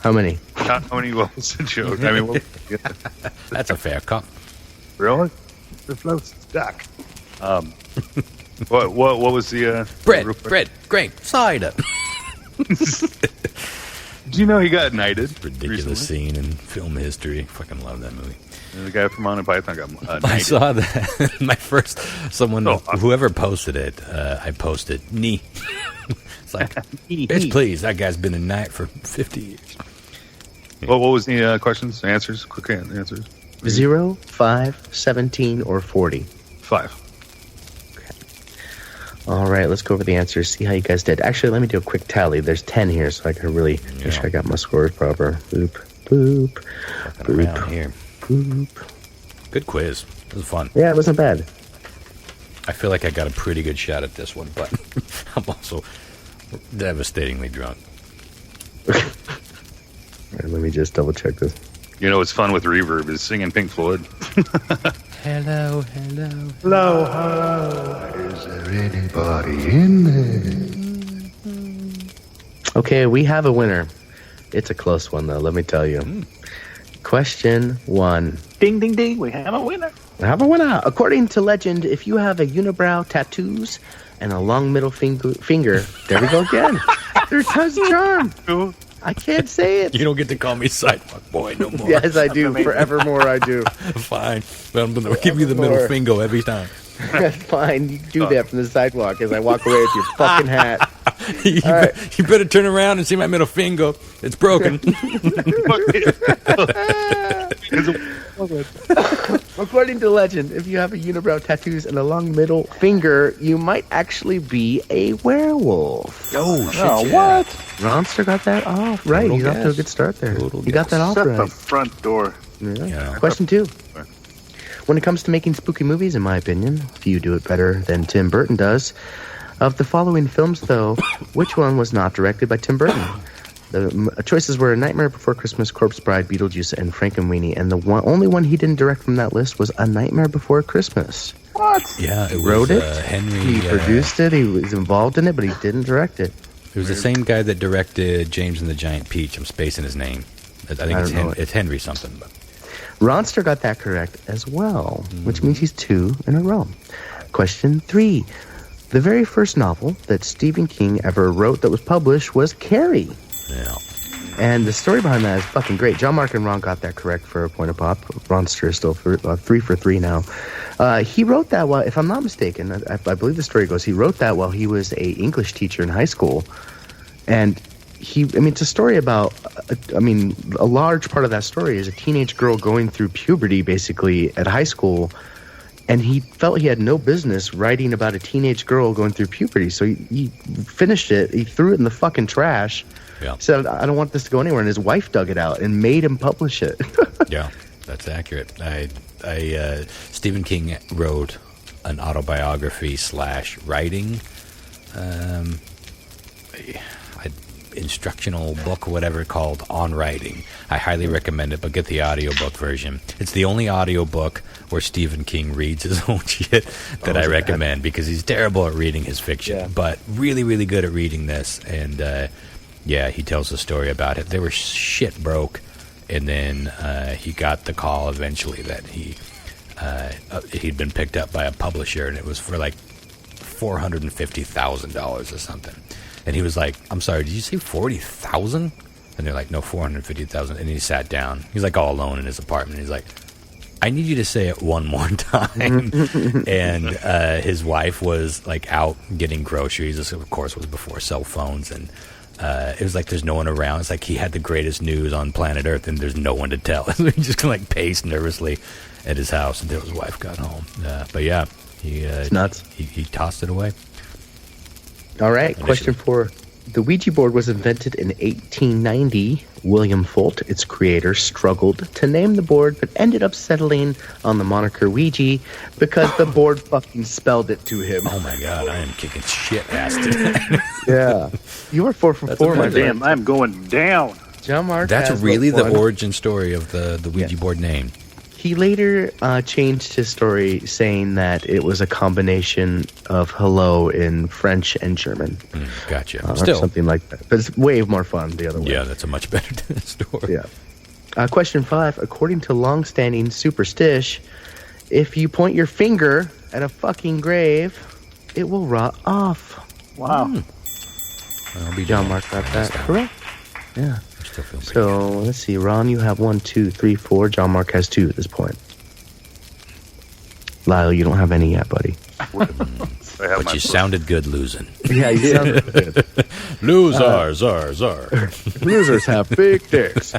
how many? How many? What was the joke? I mean, that's a fair call. Really? If it floats, it's a duck. What was the bread, grape, cider? Did you know he got knighted? Ridiculous scene in film history. Fucking love that movie. And the guy from Monty Python got knighted. I saw that. My first, whoever posted it, I posted, knee. It's like, bitch, please, that guy's been a knight for 50 years. Well, what was the questions, answers, quick answers? 0, 5, 17, or 40? 5. All right, let's go over the answers, see how you guys did. Actually, let me do a quick tally. There's 10 here, so I can really make sure I got my scores proper. Boop, boop, boop, here. Boop. Good quiz. It was fun. Yeah, it wasn't bad. I feel like I got a pretty good shot at this one, but I'm also devastatingly drunk. All right, let me just double check this. You know what's fun with reverb is singing Pink Floyd. Hello, hello. Hello, hello. Is there anybody in there? Okay, we have a winner. It's a close one, though, let me tell you. Question 1. Ding, ding, ding. We have a winner. We have a winner. According to legend, if you have a unibrow, tattoos, and a long middle finger, there we go again. There's his charm. I can't say it. You don't get to call me sidewalk boy no more. Yes, I do. Forevermore, I do. Fine. But I'm going to give you the middle finger every time. That's fine. You do that from the sidewalk as I walk away with your fucking hat. You better turn around and see my middle finger. It's broken. According to legend, if you have a unibrow, tattoos, and a long middle finger, you might actually be a werewolf. Oh, shit. Oh, what? Ronster got that off right. Total He's off to a guess. good start there. Total He got that off Shut right. the front door. Yeah. Question 2. When it comes to making spooky movies, in my opinion, few do it better than Tim Burton does. Of the following films, though, which one was not directed by Tim Burton? The choices were A Nightmare Before Christmas, Corpse Bride, Beetlejuice, and Frankenweenie. And the only one he didn't direct from that list was A Nightmare Before Christmas. What? Yeah, He wrote it. Henry. He produced it. He was involved in it, but he didn't direct it. It was the same guy that directed James and the Giant Peach. I'm spacing his name. I think it's Henry something. But. Ronster got that correct as well, which means he's 2 in a row. Question 3. The very first novel that Stephen King ever wrote that was published was Carrie. Yeah. And the story behind that is fucking great. John, Mark, and Ron got that correct for a point of pop. Ronster is still 3 for 3 now. He wrote that while, if I'm not mistaken, I believe the story goes, he wrote that while he was a English teacher in high school. And it's a story about, a large part of that story is a teenage girl going through puberty, basically, at high school. And he felt he had no business writing about a teenage girl going through puberty. So he finished it. He threw it in the fucking trash. Yeah. Said, I don't want this to go anywhere. And his wife dug it out and made him publish it. Yeah, that's accurate. Stephen King wrote an autobiography / writing instructional book, whatever called, on writing. I highly recommend it, but get the audiobook version. It's the only audiobook where Stephen King reads his own shit that I recommend, because he's terrible at reading his fiction, but really, really good at reading this. And he tells a story about it. They were shit broke, and then he got the call eventually that he'd been picked up by a publisher, and it was for like $450,000 or something. And he was like, I'm sorry, did you say 40,000? And they're like, no, 450,000. And he sat down. He's like all alone in his apartment. He's like, I need you to say it one more time. And his wife was like out getting groceries. This, of course, was before cell phones. And it was like there's no one around. It's like he had the greatest news on planet Earth, and there's no one to tell. So he just like paced nervously at his house until his wife got home. But yeah, it's nuts. He tossed it away. All right, question 4. The Ouija board was invented in 1890. William Folt, its creator, struggled to name the board, but ended up settling on the moniker Ouija because the board fucking spelled it to him. Oh my god, I am kicking shit ass today. Yeah. You were 4 for 4, my damn, I'm going down. John Mark. That's really the origin story of the Ouija board name. He later changed his story, saying that it was a combination of hello in French and German. Gotcha. Or something like that. But it's way more fun the other way. Yeah, that's a much better story. Yeah. Question 5. According to long-standing superstition, if you point your finger at a fucking grave, it will rot off. Wow. John Mark got that correct. Yeah. So let's see, Ron, you have 1, 2, 3, 4. John Mark has 2 at this point. Lyle, you don't have any yet, buddy. But you sounded good losing. Yeah, you sounded good. Losers. Losers have big dicks.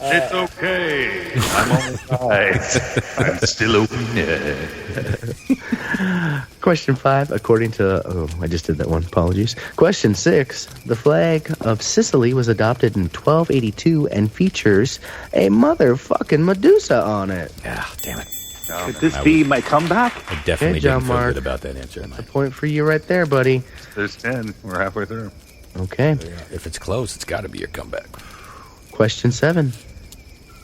It's okay. I'm on the side. I'm still open. Question 5, according to... I just did that one. Apologies. Question 6, the flag of Sicily was adopted in 1282 and features a motherfucking Medusa on it. Yeah, damn it. Could this be my comeback? I definitely didn't feel good about that answer. A point for you right there, buddy. There's 10. We're halfway through. Okay. If it's close, it's got to be your comeback. Question 7.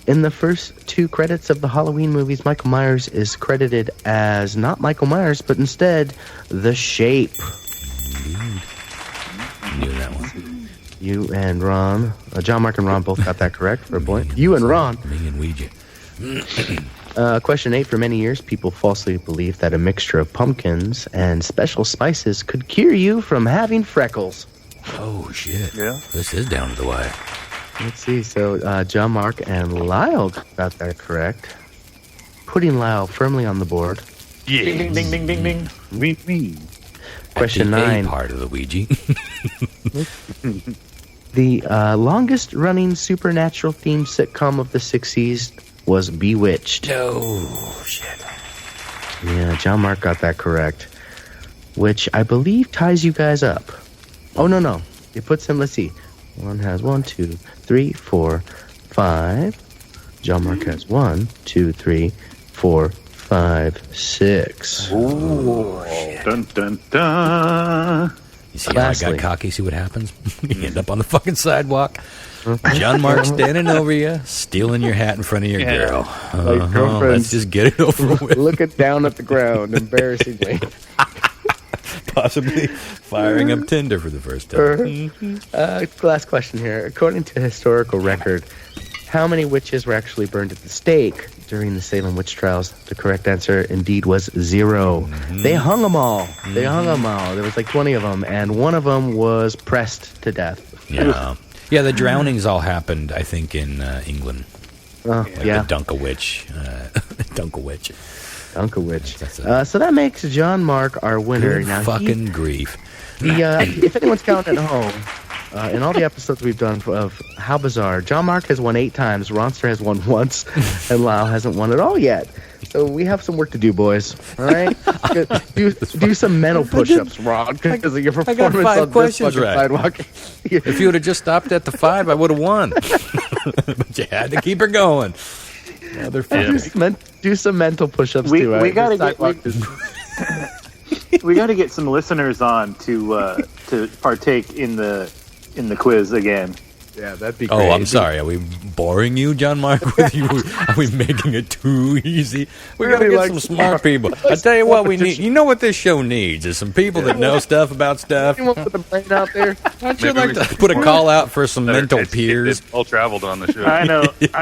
In the first 2 credits of the Halloween movies, Michael Myers is credited as not Michael Myers, but instead The Shape. Knew that one. You and Ron, John, Mark, and Ron both got that correct for a point. You and Ron. Me and Ouija. Question 8. For many years, people falsely believed that a mixture of pumpkins and special spices could cure you from having freckles. Oh, shit. Yeah. This is down to the wire. Let's see. So, John, Mark, and Lyle got that correct. Putting Lyle firmly on the board. Yeah. Ding, ding, ding, ding, ding, ding. Me. Question the 9. A part of the Ouija. The longest-running supernatural-themed sitcom of the 60s was Bewitched. Oh, shit. Yeah, John Mark got that correct. Which I believe ties you guys up. Oh, no. It puts him, let's see. One has 1, 2, 3, 4, 5. John Mark has 1, 2, 3, 4, 5, 6. Ooh. Dun, dun, dun. You see how I got cocky? See what happens? You end up on the fucking sidewalk. John Mark standing over you, stealing your hat in front of your girl. Let's just get it over with. Looking down at the ground, embarrassingly. Possibly firing up Tinder for the first time. Last question here. According to historical record, how many witches were actually burned at the stake during the Salem witch trials? The correct answer, indeed, was 0. They hung them all. There was like 20 of them, and one of them was pressed to death. Yeah. Yeah, the drownings all happened, I think, in England. Yeah. The Dunkawitch. Dunkawitch. So that makes John Mark our winner. Good now, fucking grief. If anyone's counting at home, in all the episodes we've done of How Bizarre, John Mark has won 8 times, Ronster has won once, and Lyle hasn't won at all yet. So we have some work to do, boys. All right? do some mental push-ups, Ron, because of your performance I got 5 on questions this fucking right. sidewalk. If you would have just stopped at the 5, I would have won. But you had to keep her going. Do some mental push-ups, We too. gotta get some listeners on to partake in the quiz again. Yeah, that'd be great. Oh, I'm sorry. Are we boring you, John Mark, with you? Are we making it too easy? We gotta get some smart people. I tell you what we need. You know what this show needs is some people that know stuff about stuff. Anyone with a brain out there? I'd like to put a call out for some mental peers. All traveled on the show. I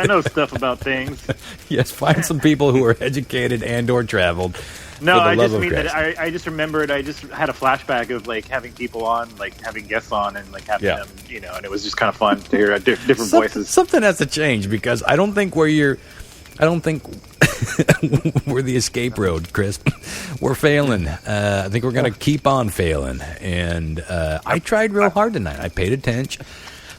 know stuff about things. Yes, find some people who are educated and/or traveled. No, I just mean that I just remembered. I just had a flashback of like having people on, like having guests on, and like having them, and it was just kind of fun to hear different voices. Something has to change because I don't think we're the escape road, Chris. We're failing. I think we're going to keep on failing. And I tried real hard tonight. I paid attention.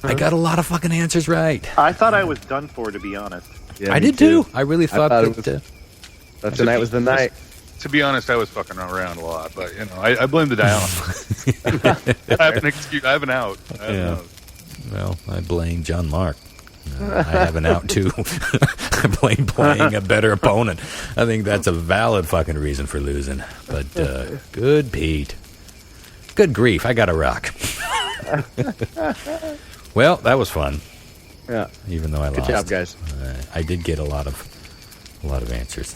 I got a lot of fucking answers right. I thought I was done for, to be honest. Yeah, I did too. I really thought that tonight was the night. To be honest, I was fucking around a lot, but I blame the dial. I have an excuse. I have an out. Well, I blame John Mark. I have an out too. I blame playing a better opponent. I think that's a valid fucking reason for losing. But good Pete. Good grief, I got a rock. Well, that was fun. Yeah. Even though I lost. Good job, guys. I did get a lot of answers.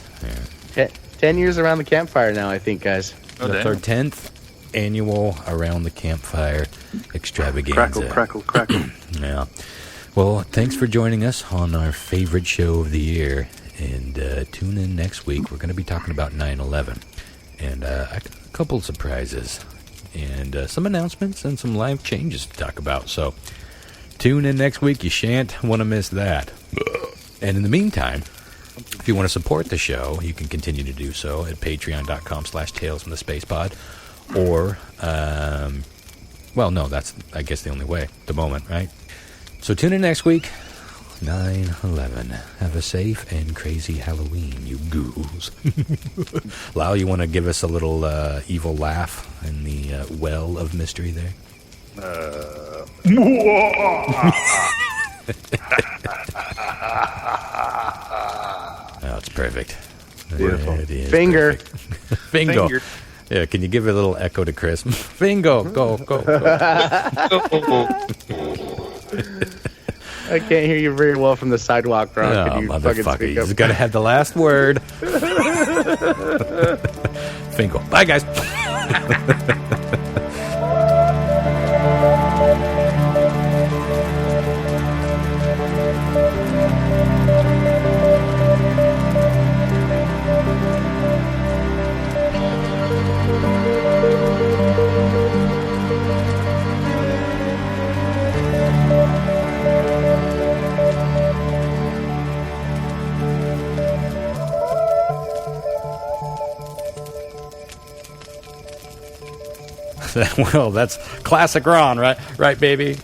Yeah. 10 years around the campfire now, I think, guys. That's our 10th annual Around the Campfire extravaganza. Crackle. Yeah. Well, thanks for joining us on our favorite show of the year. And tune in next week. We're going to be talking about 9/11. And a couple surprises. And some announcements and some live changes to talk about. So tune in next week. You shan't want to miss that. And in the meantime, if you want to support the show, you can continue to do so at patreon.com/Tales from the Space Pod. Or, well, no, that's, I guess, the only way at the moment, right? So tune in next week, 9/11. Have a safe and crazy Halloween, you ghouls. Lau, you want to give us a little evil laugh in the well of mystery there? Oh, it's perfect. Beautiful. It is Finger. perfect. Fingo. Finger. Yeah, can you give it a little echo to Chris? Fingo, go. I can't hear you very well from the sidewalk, Ron. Oh, Can you fucking motherfucker. speak You up? just got to have the last word. Fingo. Bye, guys. Well, that's classic Ron, right? Right, baby?